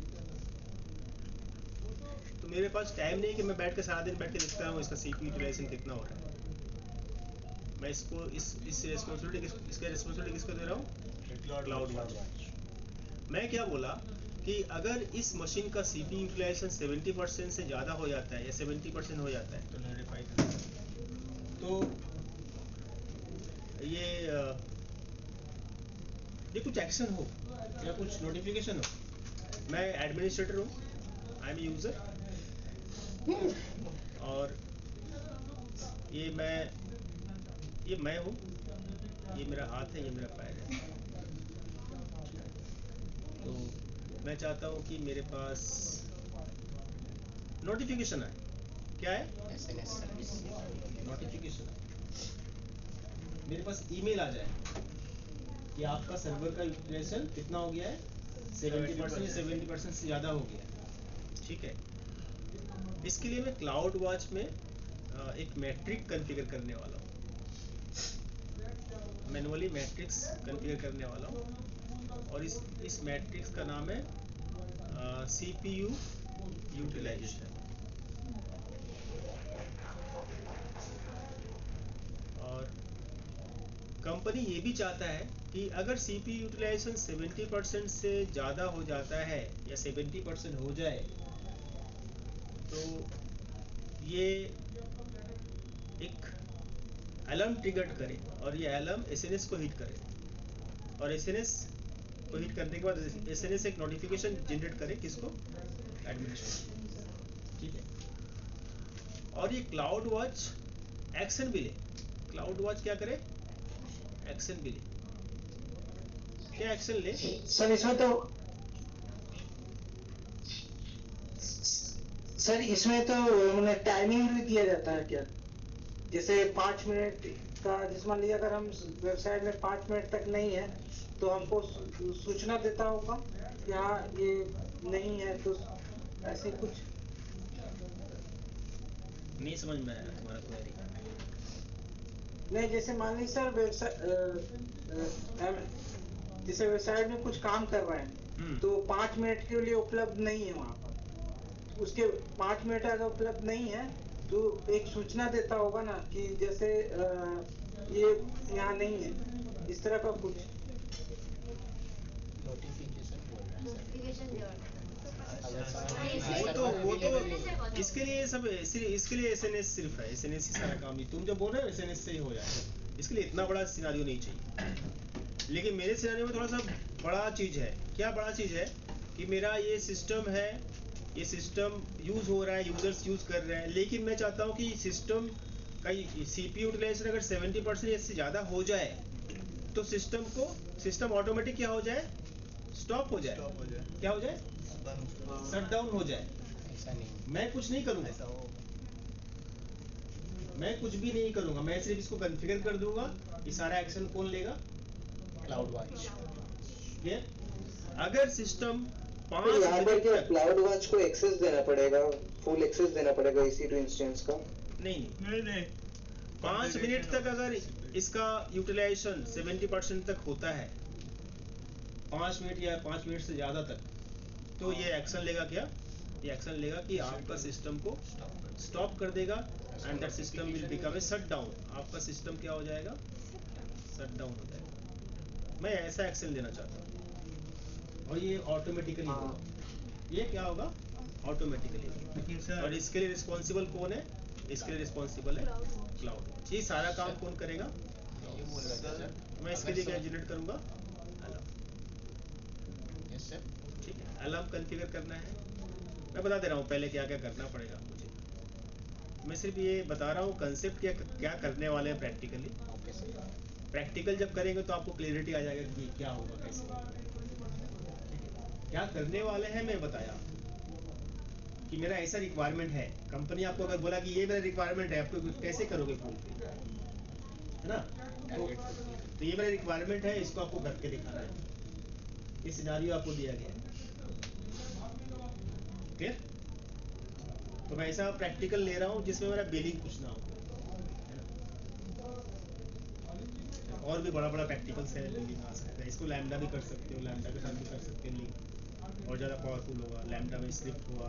तो मेरे पास टाइम नहीं कि मैं बैठ के सारा दिन बैठ के देखता हूँ इसका CPU यूटिलाइजेशन कितना हो रहा है। मैं इसको इस रिस्पॉन्सिबिलिटी किसको दे रहा हूँ, क्लाउड वॉच। मैं क्या बोला कि अगर इस मशीन का CPU यूटिलाइजेशन 70% से ज़्यादा हो जाता है या 70% हो जाता है तो नोटिफाई करता है। तो ये कुछ एक्शन हो या कुछ नोटिफिकेशन हो, मैं एडमिनिस्ट्रेटर हूँ, आई एम यूज़र, और ये मैं हूँ, ये मेरा हाथ है, ये मेरा पैर है। तो मैं चाहता हूँ कि मेरे पास नोटिफिकेशन आए। क्या है, SNS सर्विस। नोटिफिकेशन आए, मेरे पास ईमेल आ जाए कि आपका सर्वर का यूटिलाइजेशन कितना हो गया है, 70% या 70% से ज़्यादा हो गया है। ठीक है, इसके लिए मैं क्लाउड वॉच में एक मैट्रिक कॉन्फ़िगर करने वाला हूँ, मैनुअली मैट्रिक्स कॉन्फ़िगर करने वाला हूँ, और इस मैट्रिक्स का नाम है CPU यूटिलाइजेशन। और कंपनी ये भी चाहता है कि अगर CPU यूटिलाइजेशन 70% से ज़्यादा हो जाता है या 70% हो जाए तो ये एक अलार्म ट्रिगर करे और ये अलार्म SNS को हिट करे, और SNS को हिट करने के बाद SNS एक नोटिफिकेशन जनरेट करे, किसको, एडमिनिस्ट्रेटर। ठीक है, और ये क्लाउड वॉच एक्शन भी ले। क्लाउड वॉच क्या करे, एक्शन भी ले। क्या एक्शन ले, सर इसमें तो मैंने टाइमिंग भी दिया जाता है क्या, जैसे 5 मिनट का, जिस मान लीजिए अगर हम वेबसाइट में 5 मिनट तक नहीं है तो हमको सूचना देता होगा, या ये नहीं है तो ऐसे कुछ। नहीं समझ में आया तुम्हारा क्वेरी। नहीं, जैसे मान लीजिए सर जैसे वेबसाइट में कुछ काम कर रहे हैं तो 5 मिनट के लिए उपलब्ध नहीं है वहाँ पर, उसके 5 मिनट अगर उपलब्ध नहीं है तो एक सूचना देता होगा ना कि जैसे ये यहाँ नहीं है, इस तरह का कुछ। नोटिफिकेशन बोल रहा है नोटिफिकेशन दे वो तो इसके लिए SNS सिर्फ है, SNS ही सारा काम। तुम जब बोल रहे हो SNS से ही हो जाएगा, इसके लिए इतना बड़ा सिनारियो नहीं चाहिए। लेकिन मेरे सिनारियो में थोड़ा सा बड़ा चीज़ है। क्या बड़ा चीज़ है कि मेरा ये सिस्टम है, ये सिस्टम यूज़ हो रहा है, यूज़र्स यूज़ कर रहे हैं, लेकिन मैं चाहता हूँ कि सिस्टम का CPU यूटिलाइजेशन अगर 70% से ज़्यादा हो जाए तो सिस्टम ऑटोमेटिक क्या हो जाए, स्टॉप हो जाए। क्या हो जाए, शट डाउन हो जाए। ऐसा नहीं, मैं कुछ नहीं करूँगा, मैं कुछ भी नहीं करूँगा, मैं सिर्फ इसको कॉन्फ़िगर कर दूंगा। ये सारा एक्शन कौन लेगा, क्लाउड वॉच। ये अगर सिस्टम तो यहाँ पर क्या क्लाउड वॉच को एक्सेस देना पड़ेगा, फुल एक्सेस देना पड़ेगा EC2 इंस्टेंस का? नहीं 5 मिनट तक अगर इसका यूटिलाइजेशन 70% तक होता है, 5 मिनट या 5 मिनट से ज़्यादा तक, तो ये एक्शन लेगा। क्या ये एक्शन लेगा कि आपका सिस्टम को स्टॉप कर देगा, and that system will become a shut down. आपका सिस्टम क्या हो जाएगा, शट डाउन हो जाएगा। मैं ऐसा एक्शन लेना चाहता हूँ, और ये ऑटोमेटिकली होगा। ये क्या होगा ऑटोमेटिकली। लेकिन सर और इसके लिए रिस्पॉन्सिबल कौन है? इसके लिए रिस्पॉन्सिबल है क्लाउड। ये सारा काम कौन करेगा? ये बोल रहा था सर, मैं इसके लिए क्या जनरेट करूंगा? अलार्म। यस सर, ठीक है, अलार्म कॉन्फ़िगर करना है। मैं बता दे रहा हूँ पहले क्या क्या करना पड़ेगा मुझे। मैं सिर्फ ये बता रहा हूँ कंसेप्ट क्या करने वाले हैं प्रैक्टिकली। ओके सर, प्रैक्टिकल जब करेंगे तो आपको क्लियरिटी आ जाएगा कि क्या होगा, कैसे होगा। क्या करने वाले हैं मैं बताया कि मेरा ऐसा रिक्वायरमेंट है। कंपनी आपको अगर बोला कि ये मेरा रिक्वायरमेंट है, आपको कैसे करोगे फुलफिल, है ना? तो ये मेरा रिक्वायरमेंट है, इसको आपको करके दिखाना है। ये सिनारियो आपको दिया गया है, क्लियर? तो मैं ऐसा प्रैक्टिकल ले रहा हूँ जिसमें मेरा बिलिंग कुछ ना हो, है ना? और भी बड़ा बड़ा प्रैक्टिकल्स है, बिलिंग आ सकता है। इसको लैम्डा भी कर सकते हो, लैम्डा के साथ भी कर सकते हो लिंक, और ज़्यादा पावरफुल होगा। लैम्डा में स्क्रिप्ट हुआ,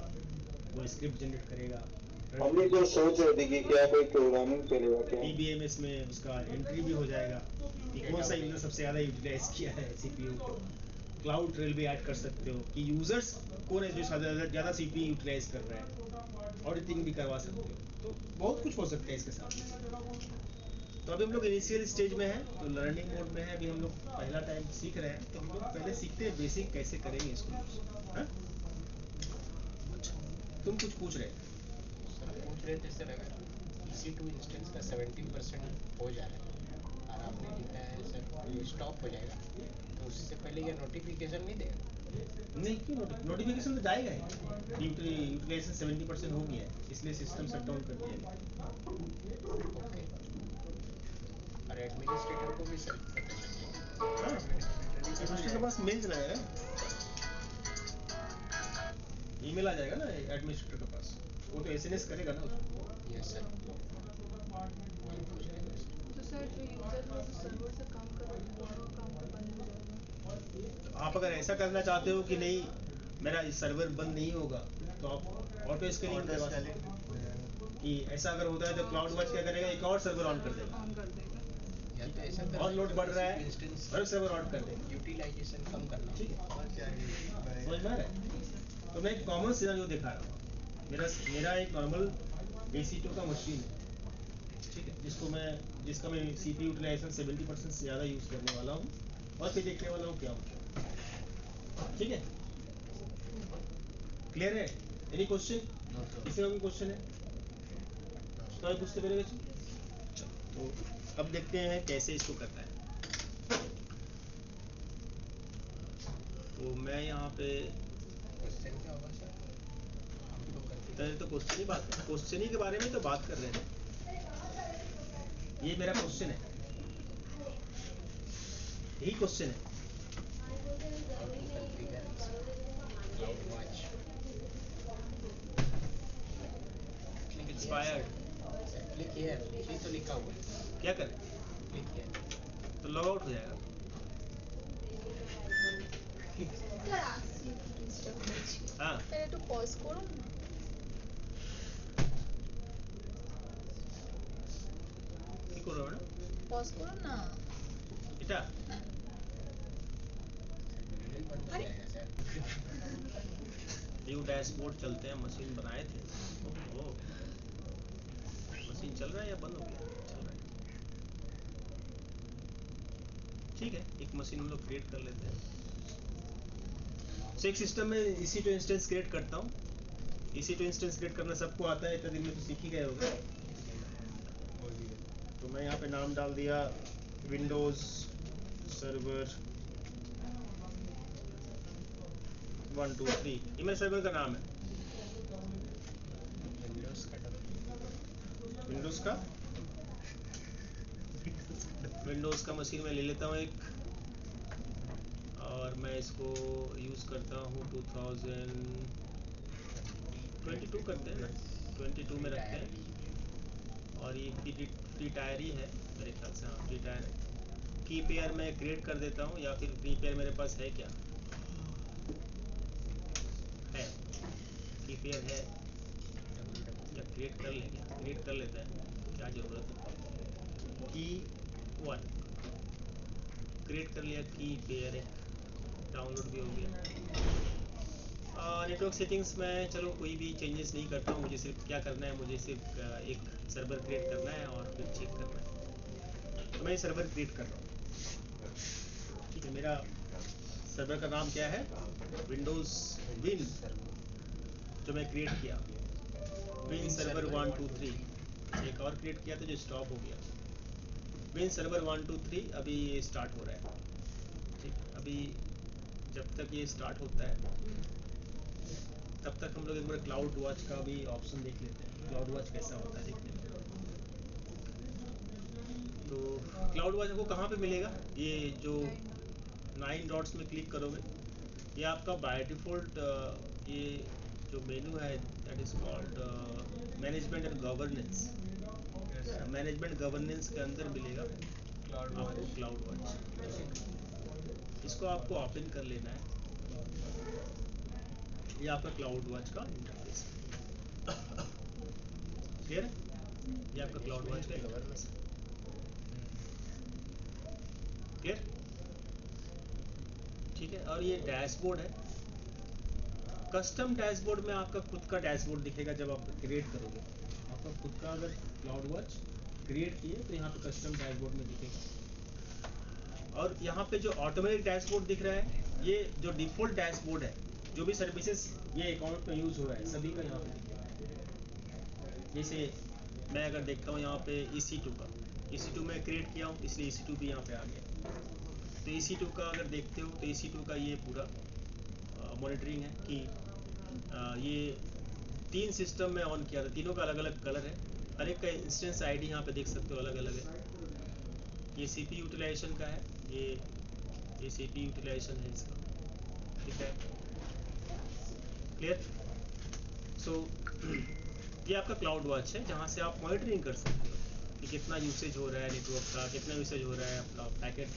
वो स्क्रिप्ट जनरेट करेगा। हम भी कुछ सोच रहे थे कि क्या कोई प्रोग्रामिंग करेगा क्या। PBMS में उसका एंट्री भी हो जाएगा कि कौन सा यूजर सबसे ज़्यादा यूटिलाइज किया है CPU को। क्लाउड ट्रेल भी ऐड कर सकते हो कि यूजर्स कौन है जो ज़्यादा CPU यूटिलाइज कर रहा है। ऑडिटिंग भी करवा सकते हो। तो बहुत कुछ हो सकता है इसके साथ। तो अभी हम लोग इनिशियल स्टेज में हैं, तो लर्निंग मोड में है। अभी हम लोग पहला टाइम सीख रहे हैं, तो हम लोग पहले सीखते हैं बेसिक कैसे करेंगे इसको। हाँ? अच्छा, तुम कुछ पूछ रहे सर पूछ रहे थे सर, अगर EC2 इंस्टेंस का 70% हो जा रहा है और आपने लिखा है सर वो स्टॉप हो जाएगा, तो उससे पहले ये नोटिफिकेशन नहीं देगा? नहीं, क्यों नोटिफिकेशन तो जाएगा ही। यूटिलाइजेशन 70% हो गया है, इसलिए सिस्टम शट डाउन कर दिया है। ओके, और एडमिनिस्ट्रेटर को भी सर पता चल जाएगा? एडमिनिस्ट्रेटर के पास मेल चला जाएगा, ईमेल आ जाएगा ना एडमिनिस्ट्रेटर के पास। वो तो SMS करेगा ना उसको। यस सर, वही पूछ रहे थे सर। तो सर जो यूजर लोग सर्वर से काम कर रहे हैं उनका काम तो बंद हो जाएगा। तो आप अगर ऐसा करना चाहते हो कि नहीं मेरा सर्वर बंद नहीं होगा, तो आप ऑटो स्केलिंग करवा सकते हो कि ऐसा अगर होता है तो क्लाउड वॉच क्या करेगा, एक और सर्वर ऑन कर देगा। ऑन कर देगा। या तो ऐसा कर और लोड बढ़ रहा है, इंस्टेंस हर सर्वर ऑन कर देगा। यूटिलाइजेशन कम करना। ठीक है, समझ में आ रहा है? तो मैं एक कॉमन सिनेरियो दिखा रहा हूँ। मेरा एक नॉर्मल AC2 का मशीन है, ठीक है, जिसका मैं CPU यूटिलाइजेशन 70% से ज़्यादा यूज़ करने वाला हूँ, और फिर देखने वाला हूँ क्या होता है। ठीक है, क्लियर है? Any question? किसी का कोई क्वेश्चन है तो आप पूछते मेरे बच्चे। तो अब देखते हैं कैसे इसको करना है। तो मैं यहाँ पे क्वेश्चन क्या होगा सर? हम तो करते पहले तो क्वेश्चन ही के बारे में तो बात कर रहे हैं। ये मेरा क्वेश्चन है, यही क्वेश्चन है। Cloud watch expired click here, ये तो लिखा हुआ है। क्या करें? क्लिक हियर, तो लॉग आउट हो जाएगा। স্যার আসছি একটু ডিস্টার্ব করছি हाँ, স্যার একটু পজ করুন না কি করবো ম্যাডাম? পজ করুন না এটা वीडियो बंद हो जाएगा सर। न्यू डैशबोर्ड चलते हैं, मशीन बनाए थे। ओहो, मशीन चल रहा है या बंद हो गया? चल रहा है। ठीक है, एक मशीन हम लोग क्रिएट कर लेते हैं। एक सिस्टम में EC2 इंस्टेंस क्रिएट करता हूँ। EC2 इंस्टेंस क्रिएट करना सबको आता है, इतने दिन में तो सीख ही गए होंगे। तो मैं यहाँ पे नाम डाल दिया विंडोज सर्वर 1 2 3। ये मेरे सर्वर का नाम है। विंडोज का विंडोज़ का मशीन में ले लेता हूँ एक, और मैं इसको यूज़ करता हूँ 2022 करते हैं ना, 22 में रखते हैं। और ये फ्री टायर ही है मेरे ख्याल से। हाँ, फ्री टायर है। की पेयर मैं क्रिएट कर देता हूँ, या फिर फ्री पेयर मेरे पास है क्या? है, की पेयर है या क्रिएट कर लेंगे? क्रिएट कर लेते हैं, क्या ज़रूरत है। की 1 क्रिएट कर लिया, की पेयर एक डाउनलोड भी हो गया। नेटवर्क सेटिंग्स में चलो कोई भी चेंजेस नहीं करता हूँ। मुझे सिर्फ क्या करना है, मुझे सिर्फ एक सर्वर क्रिएट करना है और फिर चेक करना है। तो मैं ये सर्वर क्रिएट कर रहा हूँ। ठीक है, मेरा सर्वर का नाम क्या है, विंडोज़ विन, जो मैं क्रिएट किया विन सर्वर 1 2 3। एक और क्रिएट किया था जो स्टॉप हो गया। विन सर्वर 1 2 3 अभी ये स्टार्ट हो रहा है। ठीक, अभी जब तक ये स्टार्ट होता है तब तक हम लोग एक बार क्लाउड वॉच का भी ऑप्शन देख लेते हैं, क्लाउड वॉच कैसा होता है देखने में। तो क्लाउड वॉच आपको कहाँ पे मिलेगा, ये जो 9 डॉट्स में क्लिक करोगे ये आपका बाय डिफ़ॉल्ट ये जो मेनू है that is called management and governance. Management governance के अंदर मिलेगा आपको क्लाउड वॉच। इसको आपको ओपन कर लेना है। ये आपका क्लाउड वॉच का इंटरफेस है। क्लियर है, ये आपका क्लाउड वॉच का इंटरफेस है। क्लियर, ठीक है। और ये डैशबोर्ड है, कस्टम डैशबोर्ड में आपका खुद का डैशबोर्ड दिखेगा। जब आप क्रिएट करोगे आपका खुद का, अगर क्लाउड वॉच क्रिएट किए तो यहाँ पे कस्टम डैशबोर्ड में दिखेगा। और यहाँ पे जो ऑटोमेटिक डैशबोर्ड दिख रहा है, ये जो डिफ़ॉल्ट डैशबोर्ड है, जो भी सर्विसेज ये अकाउंट में यूज़ हो रहा है सभी का यहाँ पे दिखेगा। जैसे मैं अगर देखता हूँ यहाँ पे EC2 का, EC2 में क्रिएट किया हूँ इसलिए EC2 भी यहाँ पे आ गया। तो EC2 का अगर देखते हो तो EC2 का ये पूरा मॉनिटरिंग है कि ये 3 सिस्टम में ऑन किया था, तीनों का अलग अलग कलर है। हर एक का इंस्टेंस आईडी यहाँ पे देख सकते हो अलग अलग है। ये CPU यूटिलाइजेशन का है, ये CPU यूटिलाइजेशन है इसका। ठीक है, क्लियर। सो ये आपका क्लाउड वॉच है जहाँ से आप मॉनिटरिंग कर सकते हो कि कितना यूसेज हो रहा है नेटवर्क का, कितना यूसेज हो रहा है, आपका पैकेट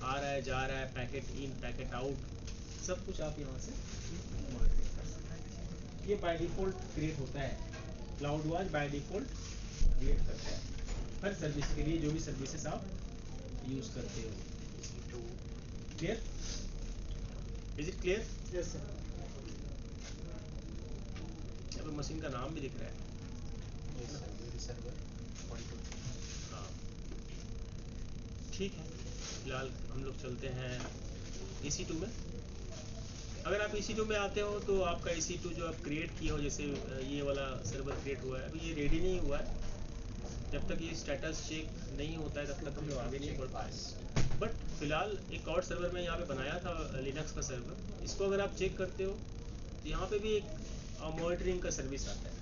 आ रहा है जा रहा है, पैकेट इन पैकेट आउट, सब कुछ आप यहाँ से मॉनिटरिंग कर सकते हैं। ये बाय डिफ़ॉल्ट क्रिएट होता है, cloud watch by default create करता है हर सर्विस के लिए, जो भी सर्विसेज आप यूज़ करते हो। Clear, is it clear? Yes sir. यहाँ पे मशीन का नाम भी दिख रहा है। हाँ, ठीक है। फिलहाल हम लोग चलते हैं EC2 में। अगर आप EC2 में आते हो तो आपका EC2 जो आप क्रिएट किए हो, जैसे ये वाला सर्वर क्रिएट हुआ है, अभी ये रेडी नहीं हुआ है। जब तक ये स्टेटस चेक नहीं होता है तब तक हम लोग आगे नहीं बढ़ पाए। बट फिलहाल एक और सर्वर में यहाँ पे बनाया था लिनक्स का सर्वर, इसको अगर आप चेक करते हो तो यहाँ पे भी एक मॉनिटरिंग का सर्विस आता है,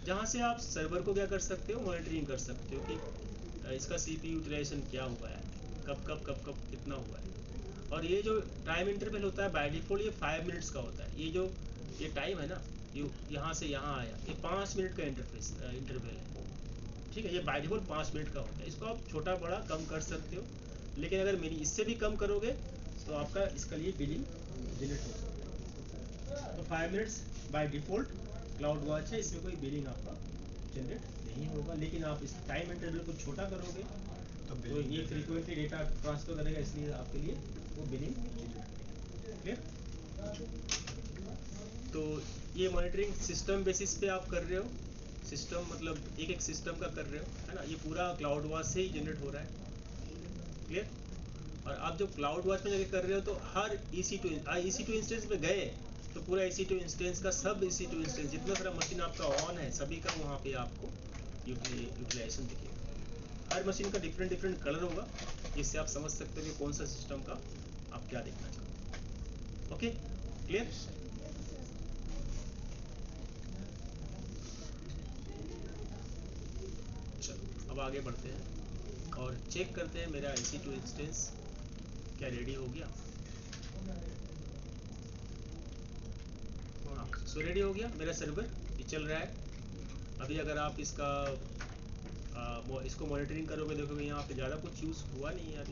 जहाँ से आप सर्वर को क्या कर सकते हो, मॉनिटरिंग कर सकते हो कि इसका CPU यूटिलाइजेशन क्या हुआ है, कब कितना हुआ है। और ये जो टाइम इंटरवल होता है बाय डिफ़ॉल्ट ये 5 मिनट्स का होता है। ये जो ये टाइम है ना, ये यहाँ से यहाँ आया, ये 5 मिनट का इंटरवल है। ठीक है, ये बाय डिफ़ॉल्ट 5 मिनट का होता है। इसको आप छोटा बड़ा कम कर सकते हो, लेकिन अगर मेरी इससे भी कम करोगे तो आपका इसका लिए बिलिंग जनरेट हो सकता है। तो 5 minutes by default cloud watch है, इसमें कोई बिलिंग आपका जनरेट नहीं होगा। लेकिन आप इस टाइम इंटरवल को छोटा करोगे तो ये फ्रीक्वेंटली डेटा ट्रांसफर करेगा, इसलिए आपके लिए वो बिलिंग जनरेट करेगा। क्लियर। तो ये मॉनिटरिंग सिस्टम बेसिस पे आप कर रहे हो, सिस्टम मतलब एक सिस्टम का कर रहे हो, है ना। ये पूरा क्लाउड वॉच से ही जनरेट हो रहा है। क्लियर। और आप जब क्लाउड वॉच में जाके कर रहे हो तो हर EC2 इंस्टेंस पे गए तो पूरा EC2 इंस्टेंस का सब EC2 इंस्टेंस जितना सारा मशीन आपका ऑन है सभी का वहाँ पे आपको यूटिलाइजेशन दिखेगा। हर मशीन का डिफरेंट कलर होगा, जिससे आप समझ सकते हो कि कौन सा सिस्टम का आप क्या देखना चाहते हो। Okay, clear. चलो अब आगे बढ़ते हैं और चेक करते हैं मेरा EC2 इंस्टेंस क्या रेडी हो गया। हाँ, सो रेडी हो गया मेरा सर्वर, ये चल रहा है। अभी अगर आप इसको मॉनिटरिंग करोगे देखोगे यहाँ पे ज़्यादा कुछ यूज़ हुआ नहीं है,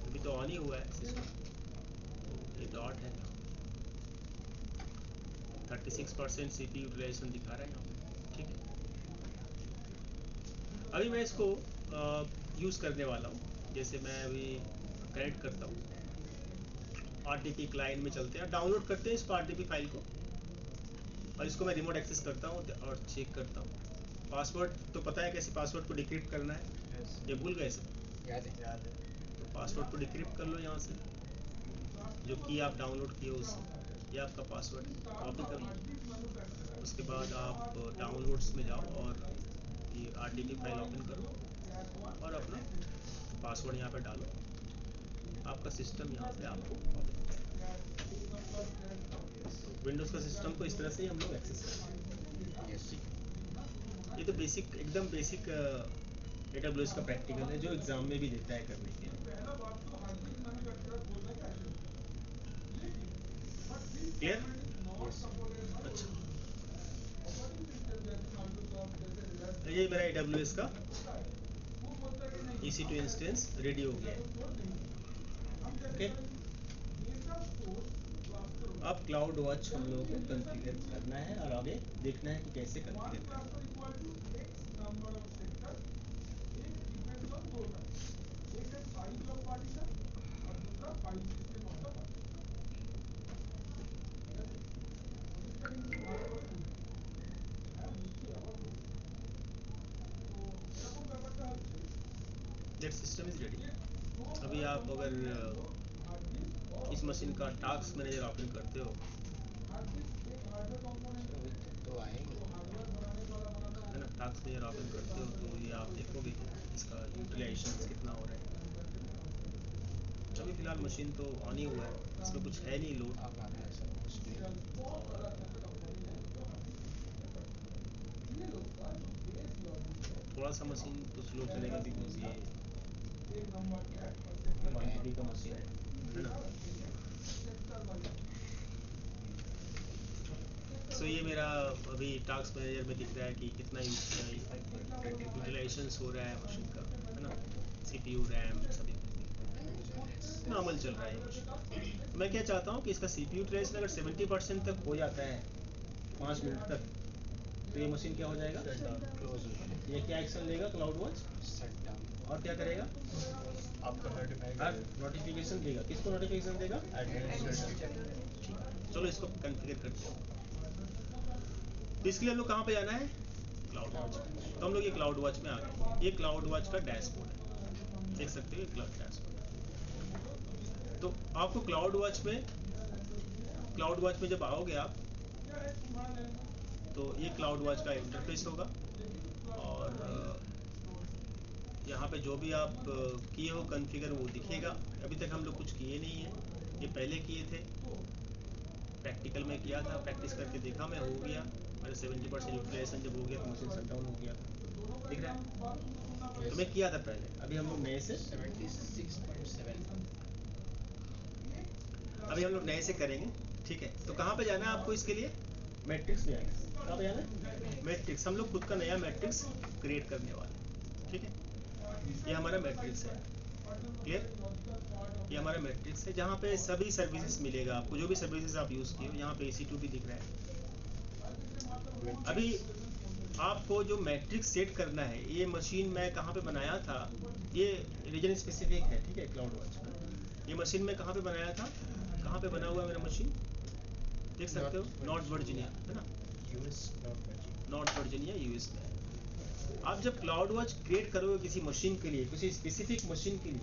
अभी तो ऑन ही हुआ है सिस्टम। तो ये डॉट है, 36% CPU यूटिलाइजेशन दिखा रहा है यहाँ पे। ठीक है, अभी मैं इसको यूज़ करने वाला हूँ। जैसे मैं अभी कनेक्ट करता हूँ, RTP क्लाइंट में चलते हैं, डाउनलोड करते हैं इस RTP फाइल को और इसको मैं रिमोट एक्सेस करता हूँ और चेक करता हूँ। पासवर्ड तो पता है कैसे पासवर्ड को डिक्रिप्ट करना है, ये भूल गए सब? याद है। तो पासवर्ड को डिक्रिप्ट कर लो यहाँ से, जो की आप डाउनलोड किए उससे, ये आपका पासवर्ड कॉपी कर लो। उसके बाद आप डाउनलोड्स में जाओ और ये RTP फाइल ओपन करो और अपना पासवर्ड यहाँ पे डालो, आपका सिस्टम यहाँ पे आपको विंडोज़ का सिस्टम को इस तरह से ही हम लोग एक्सेस करते हैं। ये तो बेसिक, एकदम बेसिक AWS का प्रैक्टिकल है जो एग्जाम में भी देता है करने के लिए। क्लियर? अच्छा, ये मेरा AWS का EC2 इंस्टेंस रेडी हो गया है। ओके, अब क्लाउड वॉच हम लोगों को कॉन्फ़िगर करना है और आगे देखना है कि कैसे कॉन्फ़िगर करना है। That system is ready. अभी आप अगर इस मशीन का टास्क मैनेजर ओपन करते हो तो आएंगे है ना, टास्क मैनेजर ओपन करते हो तो ये आप देखोगे इसका यूटिलाइजेशन कितना हो रहा है। अभी फिलहाल मशीन तो ऑन ही हुआ है, इसमें कुछ है नहीं लोड। अब आ गया सब कुछ नहीं। थोड़ा सा मशीन तो स्लो चलेगा बिकॉज ये क्वांटिटी का मशीन है ना। सो ये मेरा अभी टास्क मैनेजर में दिख रहा है कि कितना यूटिलाइजेशन हो रहा है मशीन का, है ना। CPU RAM सभी नॉर्मल चल रहा है ये मशीन। मैं क्या चाहता हूँ कि इसका CPU यूटिलाइजेशन अगर 70% तक हो जाता है 5 मिनट तक, तो ये मशीन क्या हो जाएगा, क्लोज हो जाएगा। ये क्या एक्शन लेगा क्लाउड वॉच, शट डाउन। और क्या करेगा, आपको नोटिफिकेशन देगा। किसको नोटिफिकेशन देगा, चलो इसको कॉन्फ़िगर करते हैं। तो इसके लिए हम लोग कहाँ पे जाना है, क्लाउड वॉच। तो हम लोग ये क्लाउड वॉच में आ गए। ये क्लाउड वॉच का डैशबोर्ड है, देख सकते हो ये क्लाउड डैशबोर्ड। तो आपको क्लाउड वॉच में जब आओगे आप, तो ये क्लाउड वॉच का इंटरफेस होगा और यहाँ पे जो भी आप किए हो कॉन्फ़िगर वो दिखेगा। अभी तक हम लोग कुछ किए नहीं है, ये पहले किए थे, प्रैक्टिकल में किया था, प्रैक्टिस करके देखा मैं, हो गया मेरा 70% यूटिलाइजेशन। जब हो गया तो मशीन शट डाउन हो गया, दिख रहा है। तो मैं किया था पहले, अभी हम लोग नए से 76.7। अभी हम लोग नए से करेंगे, ठीक है। तो कहाँ पे जाना है आपको इसके लिए, मैट्रिक्स में आएगा। कहाँ पे जाना है, मैट्रिक्स। हम लोग खुद का नया मैट्रिक्स क्रिएट करने वाले हैं, ठीक है। ये हमारा मैट्रिक्स है, क्लियर। ये हमारा मैट्रिक्स है जहाँ पे सभी सर्विसेज मिलेगा आपको, जो भी सर्विसेज आप यूज़ किए हो। यहाँ पे EC2 भी दिख रहा है। अभी आपको जो मैट्रिक्स सेट करना है, ये मशीन मैं कहाँ पे बनाया था, ये रीजन स्पेसिफिक है, ठीक है, क्लाउड वॉच का। ये मशीन में कहाँ पे बनाया था, कहाँ पे बना हुआ है मेरा मशीन, देख सकते हो, नॉर्थ वर्जीनिया, है ना, नॉर्थ वर्जीनिया US में है। आप जब क्लाउड वॉच क्रिएट करोगे किसी मशीन के लिए, किसी स्पेसिफिक मशीन के लिए,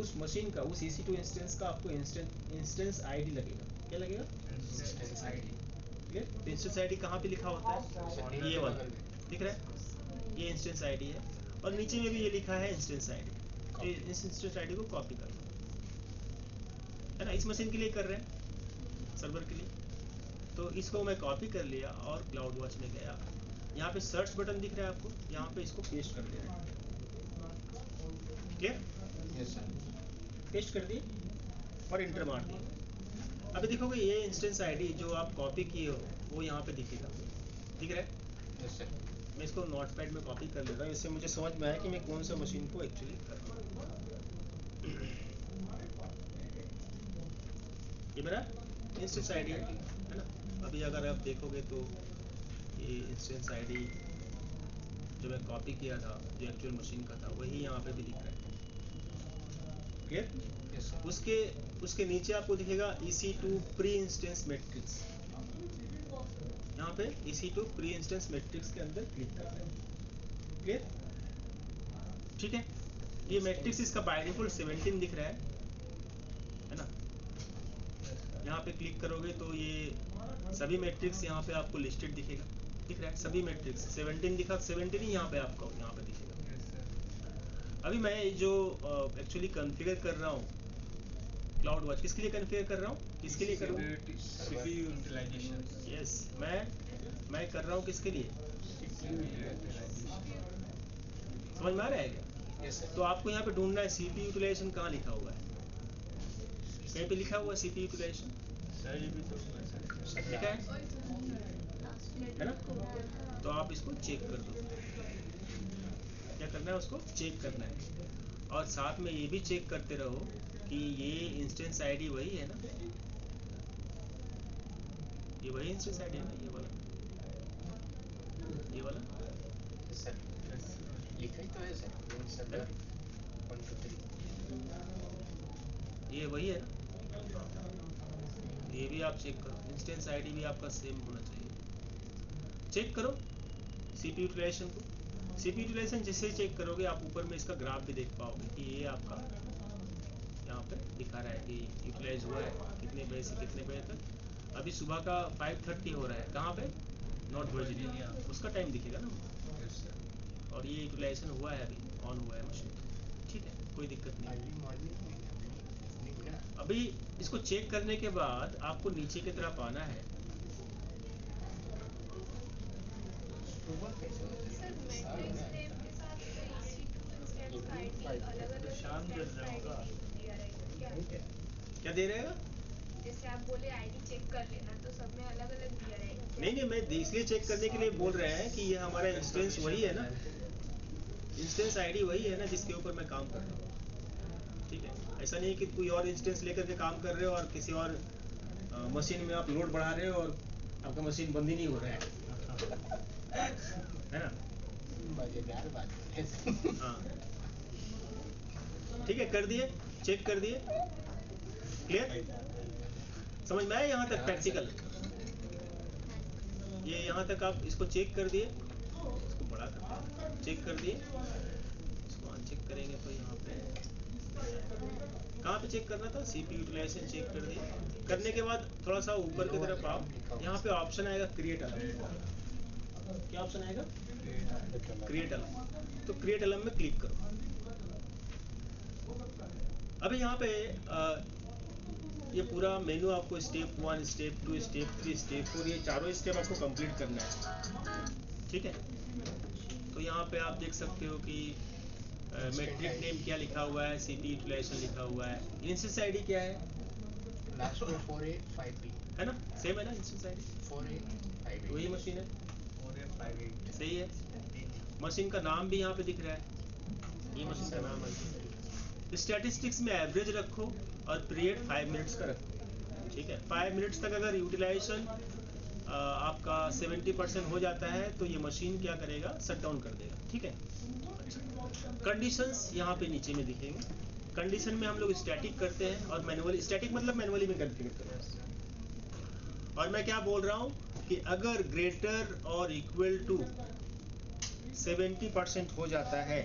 उस मशीन का, उस EC2 इंस्टेंस का आपको इंस्टेंस ID लगेगा। क्या लगेगा, इंस्टेंस आईडी। क्लियर। तो इंस्टेंस ID कहाँ पे लिखा होता है, ये वाला दिख रहा है, ये इंस्टेंस ID है। और नीचे में भी ये लिखा है इंस्टेंस ID। तो इस इंस्टेंस ID को कॉपी कर लो, है ना। इस मशीन के लिए कर रहे हैं, सर्वर के लिए। तो इसको मैं कॉपी कर लिया और क्लाउड वॉच में गया। यहाँ पे सर्च बटन दिख रहा है आपको, यहाँ पे इसको पेस्ट कर देना है, क्लियर। Yes sir. पेस्ट कर दिए और इंटर मार दिए। अभी देखोगे ये इंस्टेंस ID जो आप कॉपी किए हो वो यहाँ पे दिखेगा, दिख रहा है। Yes sir. मैं इसको नोटपैड में कॉपी कर लेता हूँ, इससे मुझे समझ में आया कि मैं कौन सा मशीन को एक्चुअली कर रहा हूँ। ये मेरा इंस्टेंस ID है ना। अभी अगर आप देखोगे तो ये इंस्टेंस ID जो मैं कॉपी किया था, जो एक्चुअल मशीन का था, वही यहाँ पे भी दिख रहा है, क्लियर? Yes, sir. उसके नीचे आपको दिखेगा EC2 प्री इंस्टेंस मैट्रिक्स। यहाँ पे EC2 प्री इंस्टेंस मैट्रिक्स के अंदर क्लिक करना है। क्लियर? ठीक है, ये मैट्रिक्स इसका बाय डिफॉल्ट 17 दिख रहा है ना? यहाँ पे क्लिक करोगे तो ये सभी मैट्रिक्स यहाँ पे आपको लिस्टेड दिख रहा है। सभी मैट्रिक्स 17 दिखा, 17 ही यहाँ पे आपको यहाँ पे दिखेगा। अभी मैं जो एक्चुअली कॉन्फ़िगर कर रहा हूँ क्लाउड वॉच, किसके लिए कॉन्फ़िगर कर रहा हूँ? किसके लिए कर रहा हूँ? CPU utilisation. यस, मैं कर रहा हूँ किसके लिए? समझ में आ रहा है क्या? Yes, sir. तो आपको यहाँ पे ढूंढना है CPU यूटिलाइजेशन कहाँ लिखा हुआ है। कहीं पे लिखा हुआ है CPU यूटिलाइजेशन? सर ये भी तो लिखा है ना? तो आप इसको चेक कर दो। क्या करना है? उसको चेक करना है, और साथ में ये भी चेक करते रहो कि ये इंस्टेंस आईडी वही है ना? ये वही इंस्टेंस आईडी है ना? ये वाला Yes, sir. लिखा ही तो है सर, server 1 2 3. ये वही है ना? ये भी आप चेक करो, इंस्टेंस आईडी भी आपका सेम होना चाहिए। चेक करो CPU यूटिलाइजेशन को। CPU यूटिलाइजेशन जैसे चेक करोगे आप ऊपर में इसका ग्राफ भी देख पाओगे कि ये आपका यहाँ पे दिखा रहा है कि यूटिलाइज हुआ है कितने बजे से कितने बजे तक। अभी सुबह का 5:30 हो रहा है। कहाँ पे? North Virginia. उसका टाइम दिखेगा ना, और ये यूटिलाइजेशन हुआ है, अभी ऑन हुआ है मशीन। ठीक है, कोई दिक्कत नहीं। Early morning evening ना. अभी इसको चेक करने के बाद आपको नीचे की तरफ आना है। सुबह कैसे होता है? सर मैट्रिक्स नेम के साथ EC2 इंस्टेंस आईडी अलग-अलग शाम के इंस्टेंस अंदर होगा। आईडी दिया रहेगा क्या? ठीक है. क्या दे रहेगा? जैसे आप बोले आईडी चेक कर लेना, तो सब में अलग-अलग दिया रहेगा क्या? नहीं, मैं इसलिए चेक करने के लिए बोल रहे हैं कि ये हमारा इंस्टेंस वही है ना, इंस्टेंस आईडी वही है ना जिसके ऊपर मैं काम कर रहा हूँ। ठीक है, ऐसा नहीं कि कोई और इंस्टेंस लेकर के काम कर रहे हो और किसी और मशीन में आप लोड बढ़ा रहे हो और आपका मशीन बंद ही नहीं हो रहा है ना? मजेदार बात है. हाँ, ठीक है, कर दिए, चेक कर दिए। क्लियर? समझ में आया यहाँ तक प्रैक्टिकल? ये यहाँ तक आप इसको चेक कर दिए, इसको बड़ा कर चेक कर दिए, इसको अनचेक करेंगे तो यहाँ पे कहाँ पे चेक करना था? CPU यूटिलाइजेशन चेक कर दिए। करने के बाद थोड़ा सा ऊपर की तरफ आओ, यहाँ पे ऑप्शन आएगा क्रिएट अलम। क्या ऑप्शन आएगा? क्रिएट अलम। तो क्रिएट अलम में क्लिक करो। अभी यहाँ पे ये पूरा मेनू आपको स्टेप 1, स्टेप 2, स्टेप 3, स्टेप 4, ये चारों स्टेप आपको कंप्लीट करना है। ठीक है, तो यहाँ पे आप देख सकते हो कि मैट्रिक नेम क्या लिखा हुआ है, CPU यूटिलाइजेशन लिखा हुआ है, इंस्टेंस आईडी क्या है, लास्ट में 4858 है ना? सेम है ना इंस्टेंस आईडी? 4858. वही मशीन है, 4858 सही है। मशीन का नाम भी यहाँ पे दिख रहा है, ये मशीन का नाम है। स्टैटिस्टिक्स में एवरेज रखो और पीरियड 5 मिनट्स का रखो। ठीक है, 5 मिनट्स तक अगर यूटिलाइजेशन आपका 70% हो जाता है तो ये मशीन क्या करेगा? शट डाउन कर देगा। ठीक है, कंडीशंस यहाँ पे नीचे में दिखेंगे। कंडीशन में हम लोग स्टैटिक करते हैं और मैनुअली, स्टैटिक मतलब मैनुअली में कॉन्फ़िगर करते हैं। और मैं क्या बोल रहा हूँ कि अगर ग्रेटर और इक्वल टू 70% हो जाता है,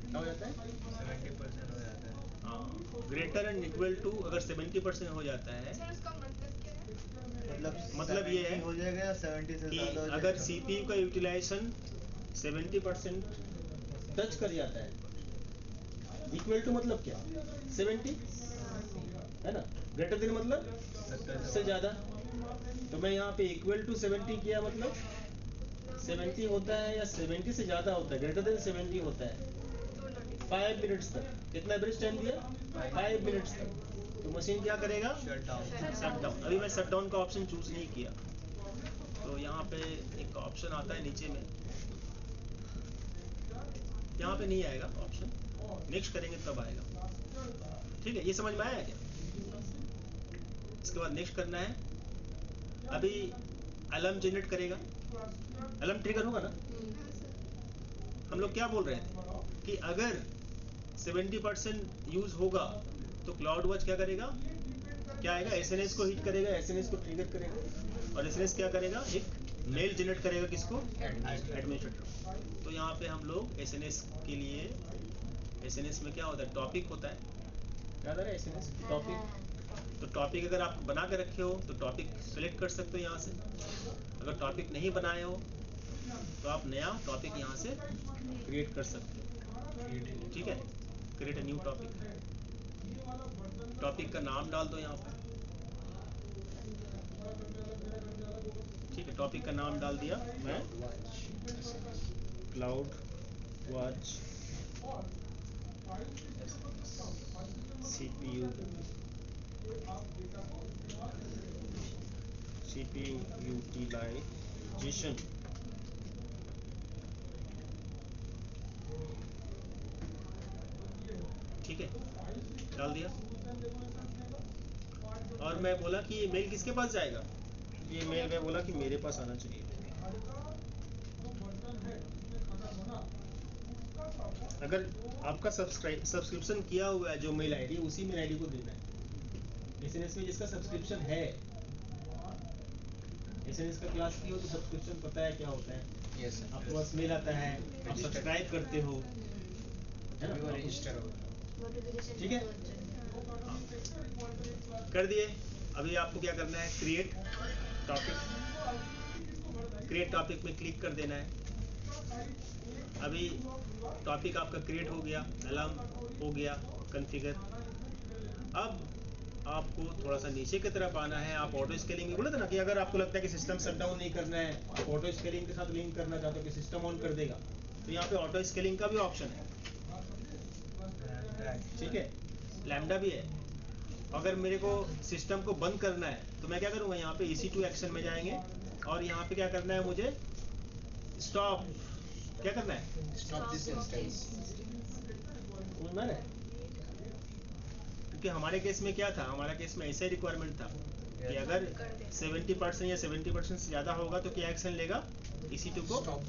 क्या हो जाता है? 70% हो जाता है। हाँ, ग्रेटर एंड इक्वल टू अगर 70% हो जाता है, सर उसका मतलब क्या है? मतलब ये है हो जाएगा या 70 से कि ज़्यादा हो अगर जाएगा? CPU का यूटिलाइजेशन 70% टच कर जाता है, इक्वल टू मतलब क्या? 70 है ना? ग्रेटर देन मतलब 70 से ज़्यादा। तो मैं यहाँ पे इक्वल टू 70 किया, मतलब 70 होता है या 70 से ज़्यादा होता है, ग्रेटर देन 70 होता है 5 मिनट्स तक। कितना एवरेज टाइम दिया? 5 मिनट्स तक। तो मशीन क्या करेगा? Shut down. Shut down. अभी मैं शट डाउन का ऑप्शन चूज नहीं किया, तो यहाँ पे एक ऑप्शन आता है नीचे में, यहाँ पे नहीं आएगा ऑप्शन, नेक्स्ट करेंगे तब आएगा। ठीक है, ये समझ में आया क्या? इसके बाद नेक्स्ट करना है। अभी अलार्म जनरेट करेगा, अलार्म ट्रिगर होगा ना? हम लोग क्या बोल रहे थे कि अगर 70% यूज होगा तो क्लाउड वॉच क्या करेगा, क्या आएगा, एसएनएस को हिट करेगा, एसएनएस को ट्रिगर करेगा और एसएनएस क्या करेगा, एक मेल जनरेट करेगा किसको, एडमिनिस्ट्रेटर। तो यहाँ पे हम लोग एसएनएस के लिए, एसएनएस में क्या होता है, टॉपिक होता है, क्या होता है एसएनएस टॉपिक। तो टॉपिक अगर आप बना के रखे हो तो टॉपिक सेलेक्ट कर सकते हो यहाँ से। अगर टॉपिक नहीं बनाए हो तो आप नया टॉपिक यहाँ से क्रिएट कर सकते हो। ठीक है, create a new topic. Topic का नाम डाल दो यहाँ पर। ठीक है, टॉपिक का नाम डाल दिया मैं, क्लाउड वॉच CPU utilization। ठीक है, डाल दिया। और मैं बोला कि ये मेल किसके पास जाएगा, ये मेल मैं बोला कि मेरे पास आना चाहिए। अगर आपका सब्सक्रिप्शन किया हुआ है जो मेल आईडी, उसी मेल आईडी को देना है। एसएनएस में जिसका सब्सक्रिप्शन है, एसएनएस का क्लास की हो तो सब्सक्रिप्शन पता है क्या होता है। यस सर, आपके पास मेल आता है, आप सब्सक्राइब करते हो, है ना, रजिस्टर होगा। ठीक है, कर दिए। अभी आपको क्या करना है, क्रिएट टॉपिक। क्रिएट टॉपिक में क्लिक कर देना है। अभी टॉपिक आपका क्रिएट हो गया, अलार्म हो गया कॉन्फ़िगर। अब आपको थोड़ा सा नीचे की तरफ आना है। आप ऑटो स्केलिंग में बोला था ना कि अगर आपको लगता है कि सिस्टम शट डाउन नहीं करना है, आप ऑटो स्केलिंग के साथ लिंक करना चाहते हो कि सिस्टम ऑन कर देगा, तो यहाँ पे ऑटो स्केलिंग का भी ऑप्शन है। ठीक है, लैम्डा भी है। अगर मेरे को सिस्टम को बंद करना है तो मैं क्या करूँगा, यहाँ पे EC2 एक्शन में जाएंगे और यहाँ पे क्या करना है मुझे, स्टॉप। क्या करना है, स्टॉप दिस इंस्टेंस। समझ में आ रहा है? क्योंकि हमारे केस में क्या था, हमारा केस में ऐसा रिक्वायरमेंट था कि अगर 70% या 70% से ज़्यादा होगा तो क्या एक्शन लेगा, EC2 को स्टॉप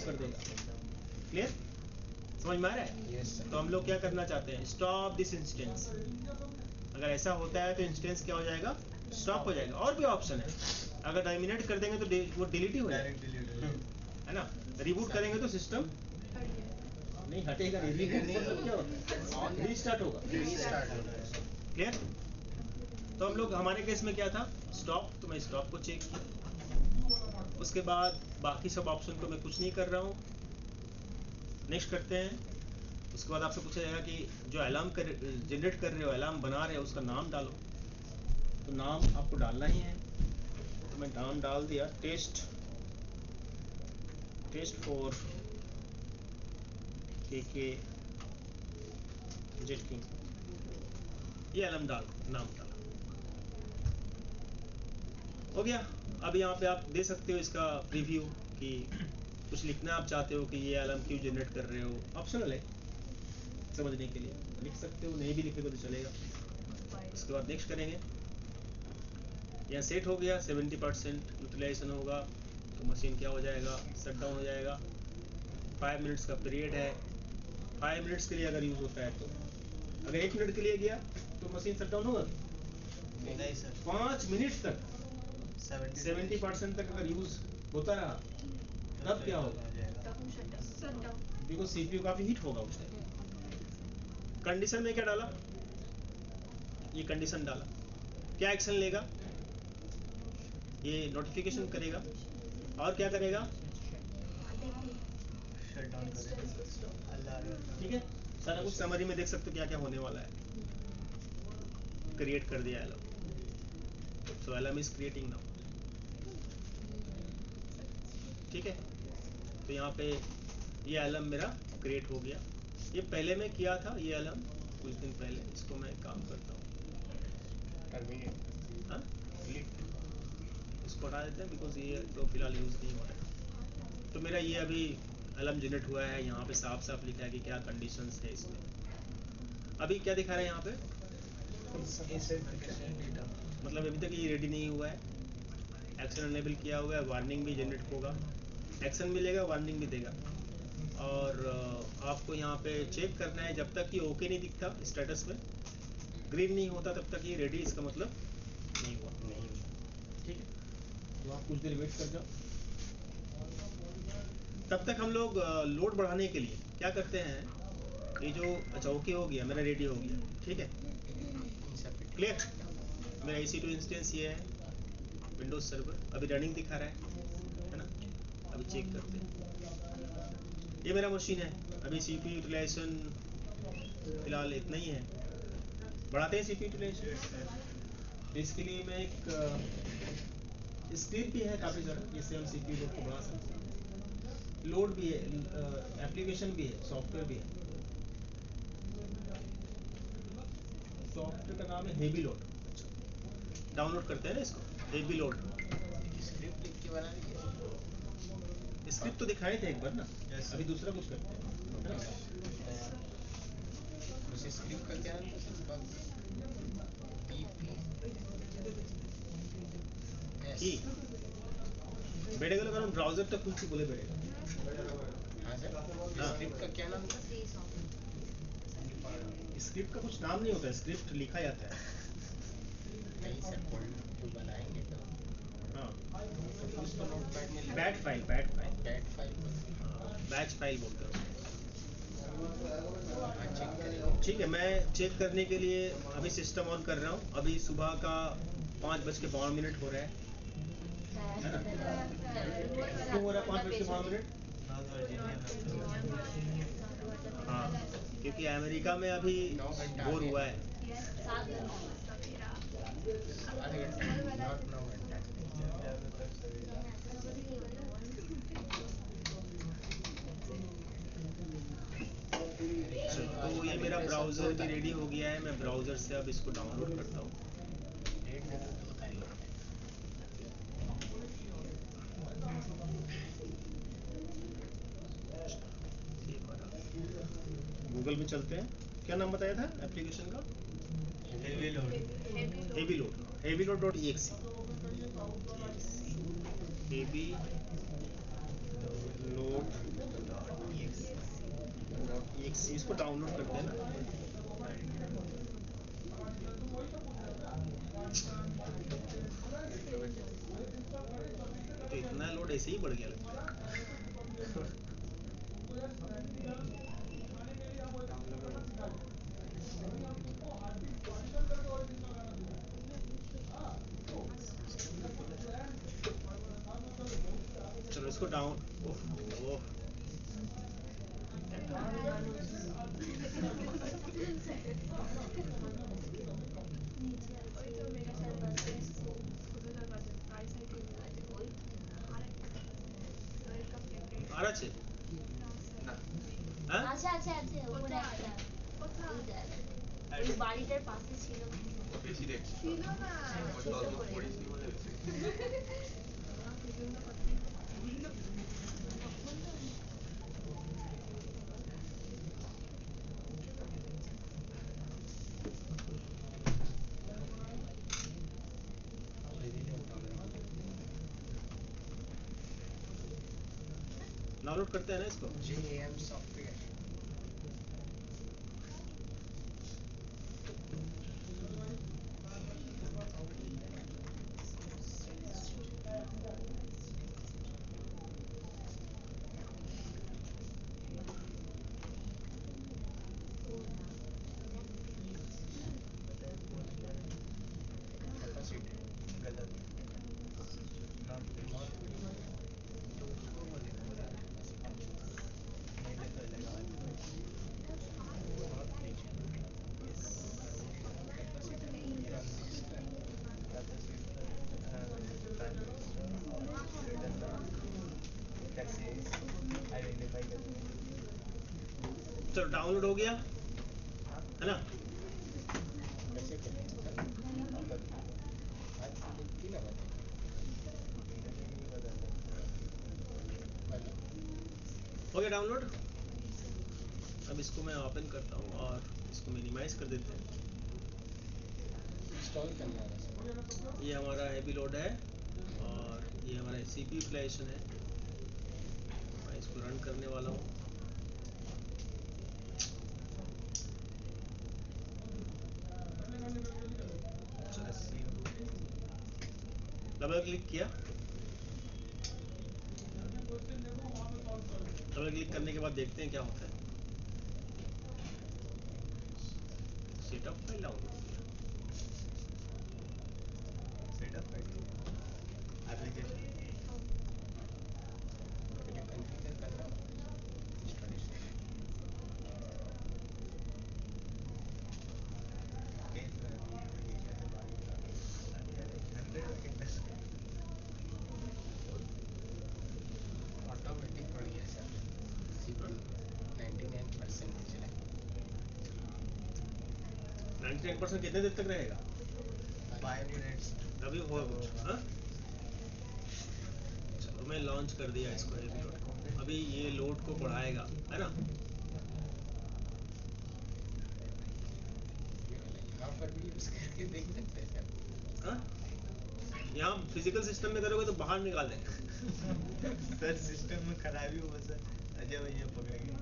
कर देगा। क्लियर, समझ में आ रहा है? Yes sir. तो हम लोग क्या करना चाहते हैं, स्टॉप दिस इंस्टेंस। अगर ऐसा होता है तो इंस्टेंस क्या हो जाएगा, स्टॉप हो जाएगा। और भी ऑप्शन है, अगर टर्मिनेट कर देंगे तो वो डिलीट ही हो जाएगा, है ना। रिबूट करेंगे तो सिस्टम नहीं हटेगा, नहीं रिबूट मतलब क्या होता है, रीस्टार्ट होगा। क्लियर। तो हम लोग, हमारे केस में क्या था, स्टॉप। तो मैं स्टॉप को चेक किया, उसके बाद बाकी सब ऑप्शन को मैं कुछ नहीं कर रहा हूँ। नेक्स्ट करते हैं। उसके बाद आपसे पूछा जाएगा कि जो अलार्म जनरेट कर रहे हो, अलार्म बना रहे हो, उसका नाम डालो। तो नाम आपको डालना ही है। तो मैं नाम डाल दिया, test for KK jet king. ये अलार्म नाम डाला, हो गया। अब यहाँ पे आप दे सकते हो इसका प्रीव्यू कि कुछ लिखना आप चाहते हो कि ये अलार्म क्यों जनरेट कर रहे हो, ऑप्शनल है, समझने के लिए लिख सकते हो, नहीं भी लिखेगा तो चलेगा। उसके बाद नेक्स्ट करेंगे। यहाँ सेट हो गया, 70% यूटिलाइजेशन होगा तो मशीन क्या हो जाएगा, शट डाउन हो जाएगा। 5 मिनट्स का पीरियड है। 5 मिनट्स के लिए अगर यूज़ होता है तो, अगर 1 मिनट के लिए गया तो मशीन शट डाउन होगा नहीं सर, 5 मिनट तक 70% तक अगर यूज़ होता रहा तब क्या होगा, बिकॉज CPU काफ़ी हीट होगा उस टाइम। कंडीशन में क्या डाला, ये कंडीशन डाला, क्या एक्शन लेगा, ये नोटिफिकेशन करेगा और क्या करेगा, शट डाउन करें। ठीक है। सारा कुछ समरी में देख सकते हो क्या क्या होने वाला है। क्रिएट कर दिया alarm, so alarm is creating now. ठीक है, तो यहाँ पे ये अलार्म मेरा क्रिएट हो गया। ये पहले मैं किया था ये अलार्म कुछ दिन पहले, इसको मैं काम करता हूँ। टर्मिनेट। हाँ, इसको हटा देते हैं बिकॉज ये तो फिलहाल यूज़ नहीं हो रहा है। तो मेरा ये अभी अलार्म जनरेट हुआ है। यहाँ पे साफ साफ लिखा है कि क्या कंडीशंस है इसमें। अभी क्या दिखा रहा है यहाँ पे, मतलब अभी तक ये रेडी नहीं हुआ है। एक्शन अनेबल किया हुआ है, वार्निंग भी जनरेट होगा, एक्शन मिलेगा, वार्निंग भी देगा। और आपको यहाँ पे चेक करना है, जब तक ये ओके नहीं दिखता स्टेटस में, ग्रीन नहीं होता, तब तक ये रेडी, इसका मतलब नहीं हुआ। ठीक है, तो आप कुछ देर वेट कर जाओ। तब तक हम लोग लोड बढ़ाने के लिए क्या करते हैं, ये जो अच्छा ओके हो गया, मेरा रेडी हो गया, ठीक है, क्लियर। मेरा EC2 इंस्टेंस ये है, विंडोज सर्वर अभी रनिंग दिखा रहा है ना। अभी चेक करते हैं, ये मेरा मशीन है, अभी CPU यूटिलाइजेशन फिलहाल इतना ही है। बढ़ाते हैं CPU यूटिलाइजेशन। इसके लिए मैं एक स्क्रिप्ट भी है काफ़ी ज़्यादा, जिससे हम CPU लोड को बढ़ा सकते हैं। लोड भी है, एप्लीकेशन भी है, सॉफ्टवेयर भी है। सॉफ्टवेयर का नाम है हेवी लोड। डाउनलोड करते हैं ना इसको, हेवी लोड। स्क्रिप्ट लिख के बना लीजिए। स्क्रिप्ट तो दिखाए थे एक बार ना, अभी दूसरा कुछ करते हैं, है ना? उस स्क्रिप्ट का क्या नाम था? की बेड़ेगा लगा ब्राउजर तक खुल बोले बेड़ेगा। हाँ सर, हाँ। स्क्रिप्ट का क्या नाम था? स्क्रिप्ट का कुछ नाम नहीं होता है, स्क्रिप्ट लिखा जाता है। नहीं सर, तो बनाएंगे तो हाँ, कुछ तो नोटपैड में लिख- bat file bat file batch file बोलते हैं। हाँ, चेक करेंगे। ठीक है, मैं चेक करने के लिए अभी सिस्टम ऑन कर रहा हूँ। अभी सुबह का 5:52 हो रहा है ना? क्यों हो रहा है 5:52? हाँ, क्योंकि अमेरिका में अभी 9 घंटा बोर हुआ है। आधे घंटे, 9 घंटा। तो ये मेरा ब्राउज़र भी रेडी हो गया है। मैं ब्राउज़र से अब इसको डाउनलोड करता हूँ। गूगल में चलते हैं। क्या नाम बताया था एप्लीकेशन का? Heavy load. हेवी लोड.exe। हेवी लोड.exe, इसको डाउनलोड करते हैं ना। तो इतना लोड ऐसे ही बढ़ गया लगता है। चलो इसको डाउन, ओह আর আছে হ্যাঁ আচ্ছা আচ্ছা আচ্ছা ওপরে একটা ওই বাড়িটার পাশে ছিল বেশি দেখছি ছিল না অল্প পড়েছি বলে বেশি। डाउनलोड करते हैं ना इसको। JAM software. चलो डाउनलोड हो गया है ना। कैसे करें? आज लिखती ना हो गया डाउनलोड। अब इसको मैं ओपन करता हूँ और इसको मिनिमाइज कर देते हैं। इंस्टॉल करना है। ये हमारा हेवी लोड है और ये हमारा CPU यूटिलाइजेशन है। मैं इसको रन करने वाला हूँ। डबल क्लिक किया, डबल क्लिक करने के बाद देखते हैं क्या होता है। सेटअप फाइल डाउनलोड किया, सेटअप एप्लीकेशन कॉन्फ़िगर करना इंस्टॉलेशन ऑटोमेटिक पड़ गया सर। CPU 99% पे चला 99% कितने देर तक रहेगा? 5 मिनट्स। अभी हुआ कुछ? हाँ, चलो मैं लॉन्च कर दिया इसको हेवी लोड को। अभी ये लोड को बढ़ाएगा, है ना? यहाँ पर भी यूज़ करके देख सकते हैं सर। हाँ? यहाँ फिजिकल सिस्टम में करोगे तो बाहर निकाल देंगे। सर सिस्टम में खराबी हुआ सर, अजय भैया पकड़ेंगे।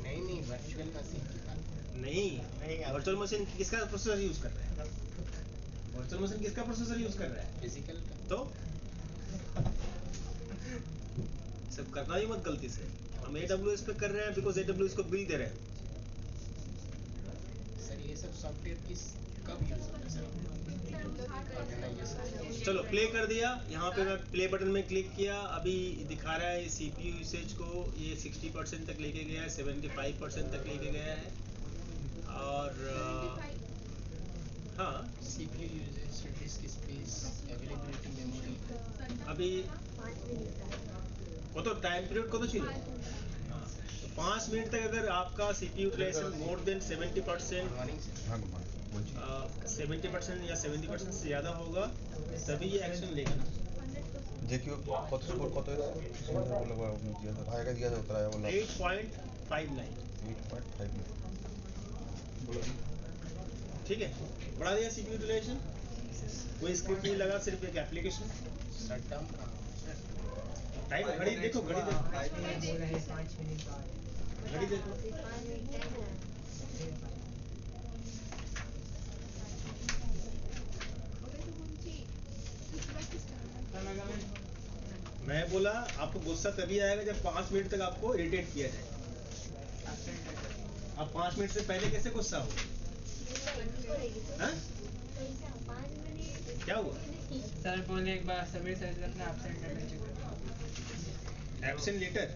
नहीं वर्चुअल मशीन की बात नहीं, नहीं, वर्चुअल मशीन किसका प्रोसेसर यूज कर रहा है? वर्चुअल मशीन किसका प्रोसेसर यूज कर रहा है? फिजिकल का। तो सब करना ही मत गलती से। हम AWS पे कर रहे हैं बिकॉज AWS को बिल दे रहे हैं। सर ये सब सॉफ्टवेयर किस कब यूज़ होता है सर? ऑर्गेनाइजेशन चलो प्ले कर दिया, यहाँ पे मैं प्ले बटन में क्लिक किया, अभी दिखा रहा है CPU यूसेज को ये 60% तक लेके गया है, 75% तक लेके गया है। और हाँ, CPU usage, disk space, availability, memory. अभी वो तो टाइम पीरियड को तो चाहिए। हाँ, तो 5 मिनट तक अगर आपका CPU utilisation more than 70% morning से 70% या 70% से ज़्यादा होगा तभी ये एक्शन लेगा ना। देखियो কত স্কোর কত এসেছে সুন্দর বলে দিয়া था भाई का दिया था उतराया बोला 8.59। 8.5 ठीक है, बढ़ा दिया CPU यूटिलाइजेशन। कोई स्क्रिप्ट नहीं लगा, सिर्फ एक एप्लीकेशन। शट डाउन कहाँ होगा सर? टाइम घड़ी देखो, घड़ी देखो, घड़ी देखो। मैं बोला आपको गुस्सा तभी आएगा जब 5 मिनट तक आपको इरिटेट किया जाए। अब 5 मिनट से पहले कैसे गुस्सा हो? हाँ? क्या हुआ? सर बोले एक बार समीर सर से अपना एब्सेंट लेटर।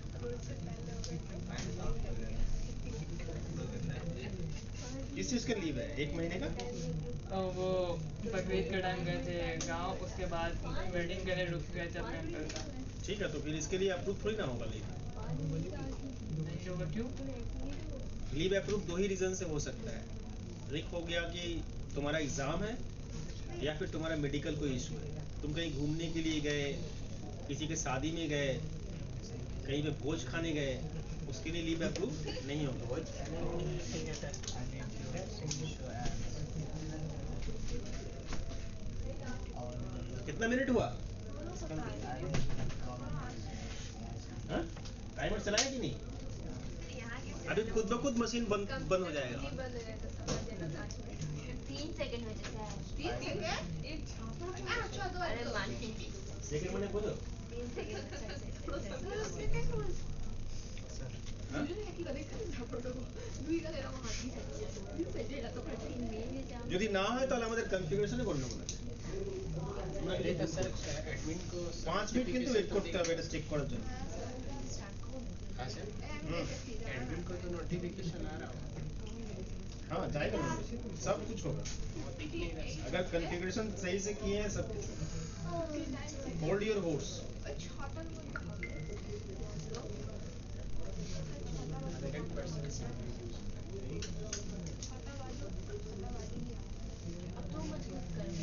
किस चीज का लीव है? 1 महीने का? और वो बकरीद के टाइम गए थे गांव, उसके बाद वेडिंग के लिए रुक गए थे अपने अंकल का। ठीक है, तो फिर इसके लिए अप्रूव थोड़ी ना होगा लीव। नहीं होगा क्यों? लीव अप्रूव 2 ही रीजन से हो सकता है। एक हो गया कि तुम्हारा एग्जाम है या फिर तुम्हारा मेडिकल कोई इशू है। तुम कहीं घूमने के लिए गए, किसी के शादी में गए, कहीं पे भोज खाने गए, उसके लिए लीव अप्रूव नहीं होगा। कितना मिनट हुआ? टाइमर चलाया कि नहीं? अभी खुद ब खुद मशीन बंद हो जाएगा। 3 सेकंड में जैसे है। 3 सेकंड? अरे मान लीजिए सेकंड मैंने बोलो 3 सेकंड যদি না হয় তাহলে আমাদের কনফিগারেশনে গণ্য করা যায়। এটা স্যার অ্যাডমিন को 5 মিনিট কিন্তু ওয়েট করতে হবে এটা চেক করার জন্য। हाँ सर, एडमिन को तो नोटिफिकेशन आ रहा होगा। हाँ जाएगा, सब कुछ होगा। वो दिख नहीं रहा सर। अगर कॉन्फ़िगरेशन सही से किए हैं सब कुछ होगा। Hold your horse. 100% अब तो मजबूत कर दे।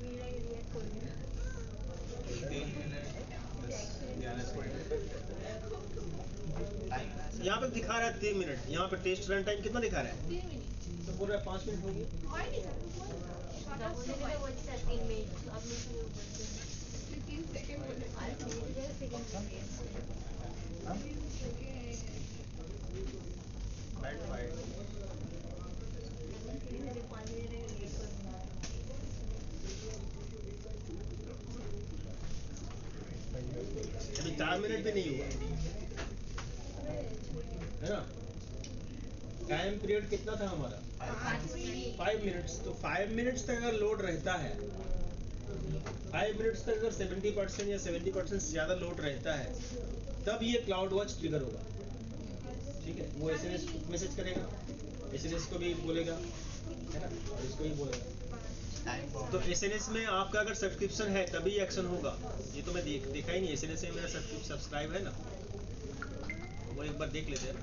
मेरा एरिया खोल दिया। 3 मिनट 11 सेकंड। यहाँ पे दिखा रहा है 3 मिनट, यहाँ पे टेस्ट रन टाइम कितना दिखा रहा है? 3 मिनट। तो बोल रहा है 5 मिनट हो गए। 4 मिनट भी नहीं हुआ है ना। टाइम पीरियड कितना था हमारा 5 मिनट्स। तो 5 मिनट्स तक अगर लोड रहता है, 5 मिनट्स तक अगर 70% या 70% से ज़्यादा लोड रहता है, तब ये क्लाउड वॉच ट्रिगर होगा। ठीक है, वो एसएमएस मैसेज करेगा, एसएमएस को भी बोलेगा, है ना, और इसको भी बोलेगा। तो एसएनएस में आपका अगर सब्सक्रिप्शन है तभी एक्शन होगा। ये तो मैं देखा ही नहीं, एसएनएस में मेरा सब्सक्राइब है ना, वो एक बार देख लेते हैं ना।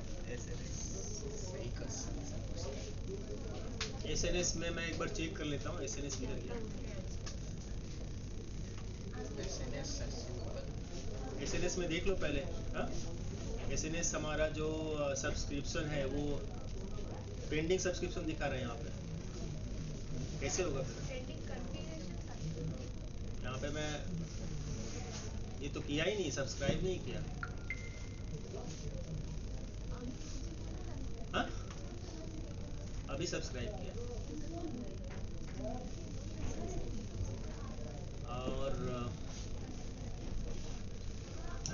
एसएनएस में मैं एक बार चेक कर लेता हूँ, एसएनएस किधर गया। एसएनएस में देख लो पहले। हाँ, एसएनएस हमारा जो सब्सक्रिप्शन है वो पेंडिंग सब्सक्रिप्शन दिखा रहा है यहाँ पे। कैसे होगा फिर? यहाँ पे मैं ये तो किया ही नहीं, सब्सक्राइब नहीं किया। हाँ, अभी सब्सक्राइब किया। और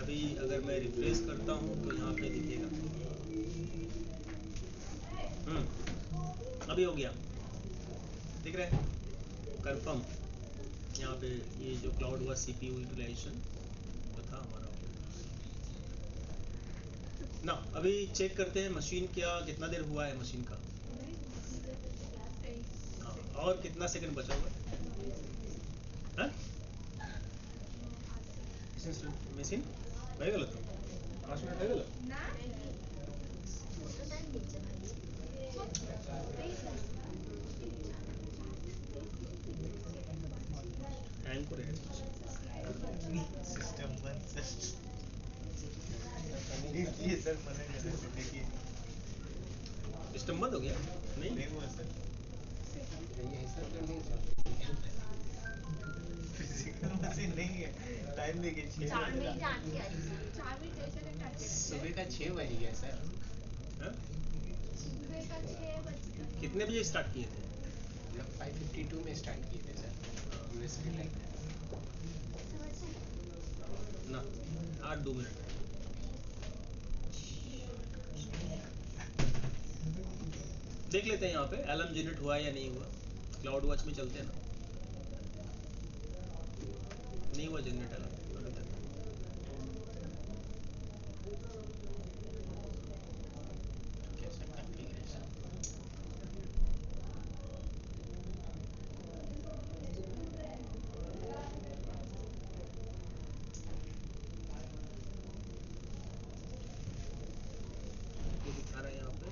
अभी अगर मैं रिफ्रेश करता हूँ तो यहाँ पे दिखेगा। अभी हो गया, दिख रहा है कंफर्म। यहाँ पे ये जो क्लाउड वॉच CPU यूटिलाइजेशन तो था हमारा ना। अभी चेक करते हैं मशीन कितना देर हुआ है मशीन का। हाँ, और कितना सेकंड बचा हुआ है? मशीन है गलत तो 5 मिनट है गलत। हैंग को सिस्टम बंद इसलिए सर मना कर रहे थे। देखिए सिस्टम बंद हो गया। नहीं हुआ सर, फिजिकल मशीन नहीं है। टाइम देखिए 6 सुबह का 6 बज गया सर। कितने बजे स्टार्ट किए थे? 5:52 में स्टार्ट किए थे सर यूएस के टाइम ना। 8-2 मिनट। देख लेते हैं यहाँ पे अलार्म जनरेट हुआ या नहीं हुआ। क्लाउड वॉच में चलते हैं ना। नहीं हुआ जनरेट अलार्म अभी तक। कैसा कॉन्फ़िगरेशन ये दिखा रहा है यहाँ पे।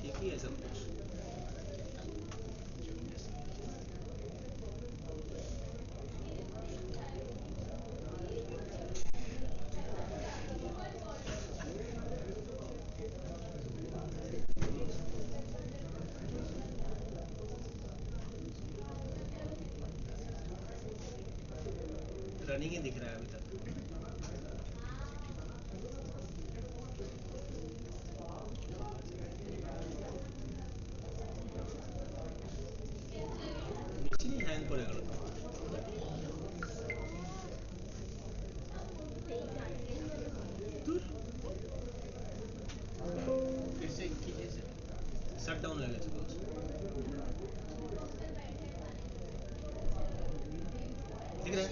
ठीक ही है सब कुछ। रनिंग ही दिख रहा है अभी तक। नीचे हैंग करेगा। फिर से कीजिए सर। शट डाउन लगा चुका दिख रहा है।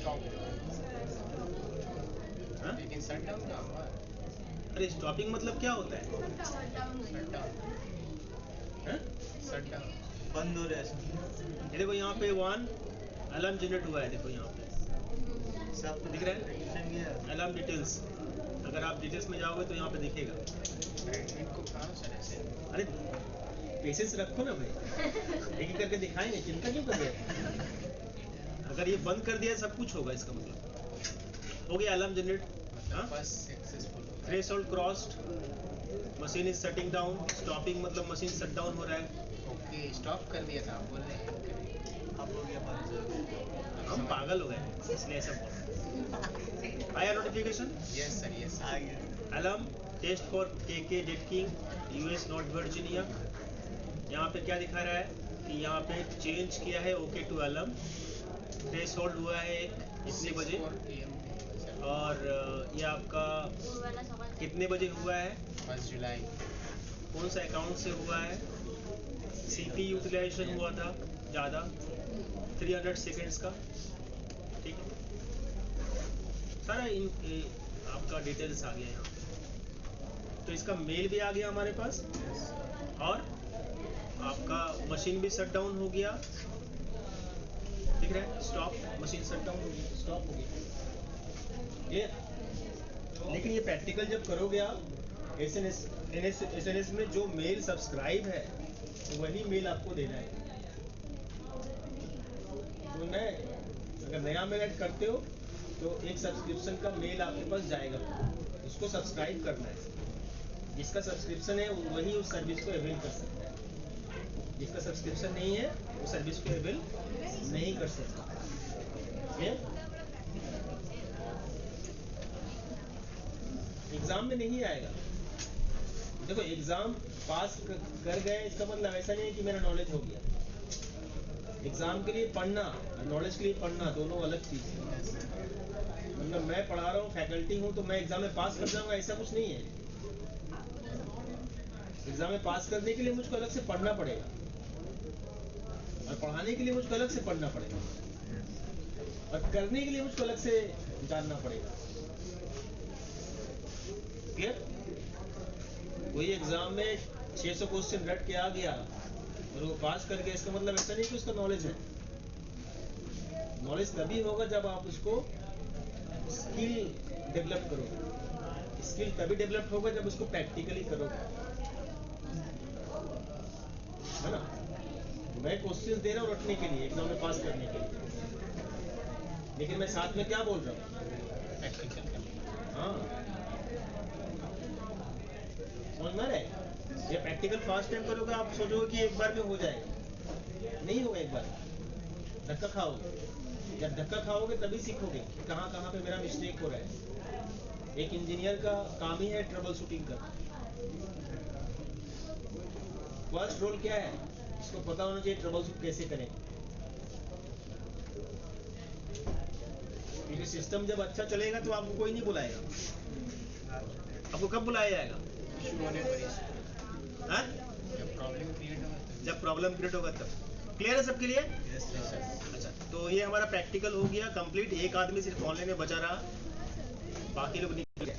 हाँ? लेकिन शट डाउन ना हुआ। अरे स्टॉपिंग मतलब क्या होता है? शट डाउन बंद हो रहा है। ये देखो यहाँ पे 1 अलार्म जनरेट हुआ है। देखो यहाँ पे सब दिख रहा है अलार्म डिटेल्स। अगर आप डिटेल्स में जाओगे तो यहाँ पे दिखेगा। इनको कहाँ सर ऐसे? अरे पेशेंस रखो ना भाई, एक एक करके दिखाएंगे, चिंता क्यों कर रहे हो? अगर ये बंद कर दिया सब कुछ होगा, इसका मतलब हो गया अलार्म जनरेट। बस सक्सेसफुल हो गया। Threshold crossed, machine is shutting down. Stopping मतलब मशीन शट डाउन हो रहा है। ओके स्टॉप कर दिया था आप बोल रहे हैं। आप लोग ये बात हम पागल हो गए इसलिए ऐसा बोल रहे हैं। आया नोटिफिकेशन? यस सर, यस आ गया। Alarm test for K K date king US North Virginia. यहाँ पे क्या दिखा रहा है कि यहाँ पे चेंज किया है okay to alarm. Place hold हुआ है इतने बजे, और ये आपका कितने बजे हुआ है? 1 जुलाई। कौन सा अकाउंट से हुआ है? सीपी यूटिलाइजेशन हुआ था ज़्यादा 300 सेकेंड्स का, ठीक है। सारा आपका डिटेल्स आ गया यहाँ। तो इसका मेल भी आ गया हमारे पास, और आपका मशीन भी शट डाउन हो गया, दिख रहा है? स्टॉप, मशीन शट डाउन हो गई, स्टॉप हो गई। ये लेकिन ये प्रैक्टिकल जब करोगे आप एसएनएस में जो मेल सब्सक्राइब है वही मेल आपको देना है। तो अगर नया मेल ऐड करते हो तो एक सब्सक्रिप्शन का मेल आपके पास जाएगा, उसको सब्सक्राइब करना है। जिसका सब्सक्रिप्शन है वही उस सर्विस को अवेल कर सकता है, जिसका सब्सक्रिप्शन नहीं है वो सर्विस को अवेल नहीं कर सकता। एग्जाम में नहीं आएगा। देखो एग्जाम पास कर गए इसका मतलब ऐसा नहीं है कि मेरा नॉलेज हो गया। एग्जाम के लिए पढ़ना और नॉलेज के लिए पढ़ना दोनों अलग चीज है। मतलब मैं पढ़ा रहा हूँ, फैकल्टी हूँ, तो मैं एग्जाम में पास कर जाऊंगा ऐसा कुछ नहीं है। एग्जाम में पास करने के लिए मुझको अलग से पढ़ना पड़ेगा, और पढ़ाने के लिए मुझको अलग से पढ़ना पड़ेगा, और करने के लिए मुझको अलग से जानना पड़ेगा। क्लियर? कोई एग्जाम में 600 क्वेश्चन रट के आ गया और वो पास कर गया, इसका मतलब ऐसा नहीं कि उसका नॉलेज है। नॉलेज तभी होगा जब आप उसको स्किल डेवलप करोगे। स्किल तभी डेवलप होगा जब उसको प्रैक्टिकली करोगे, है ना? मैं क्वेश्चन दे रहा हूँ रटने के लिए, एग्जाम में पास करने के लिए, लेकिन मैं साथ में क्या बोल रहा हूँ? प्रैक्टिकल। हाँ, समझ में आ रहा है? ये प्रैक्टिकल फास्ट टाइम करोगे, आप सोचोगे कि एक बार में हो जाएगा, नहीं होगा। एक बार धक्का खाओगे, जब धक्का खाओगे तभी सीखोगे कि कहाँ कहाँ पे मेरा मिस्टेक हो रहा है। एक इंजीनियर का काम ही है ट्रबल शूटिंग का। फर्स्ट रोल क्या है? इसको पता होना चाहिए ट्रबल शूट कैसे करें, क्योंकि सिस्टम जब अच्छा चलेगा तो आपको कोई नहीं बुलाएगा। आपको कब बुलाया जाएगा? हाँ? जब प्रॉब्लम क्रिएट होगा तब। क्लियर है सबके लिए? अच्छा, तो ये हमारा प्रैक्टिकल हो गया कंप्लीट। एक आदमी सिर्फ ऑनलाइन में बचा रहा, बाकी लोग निकल गए।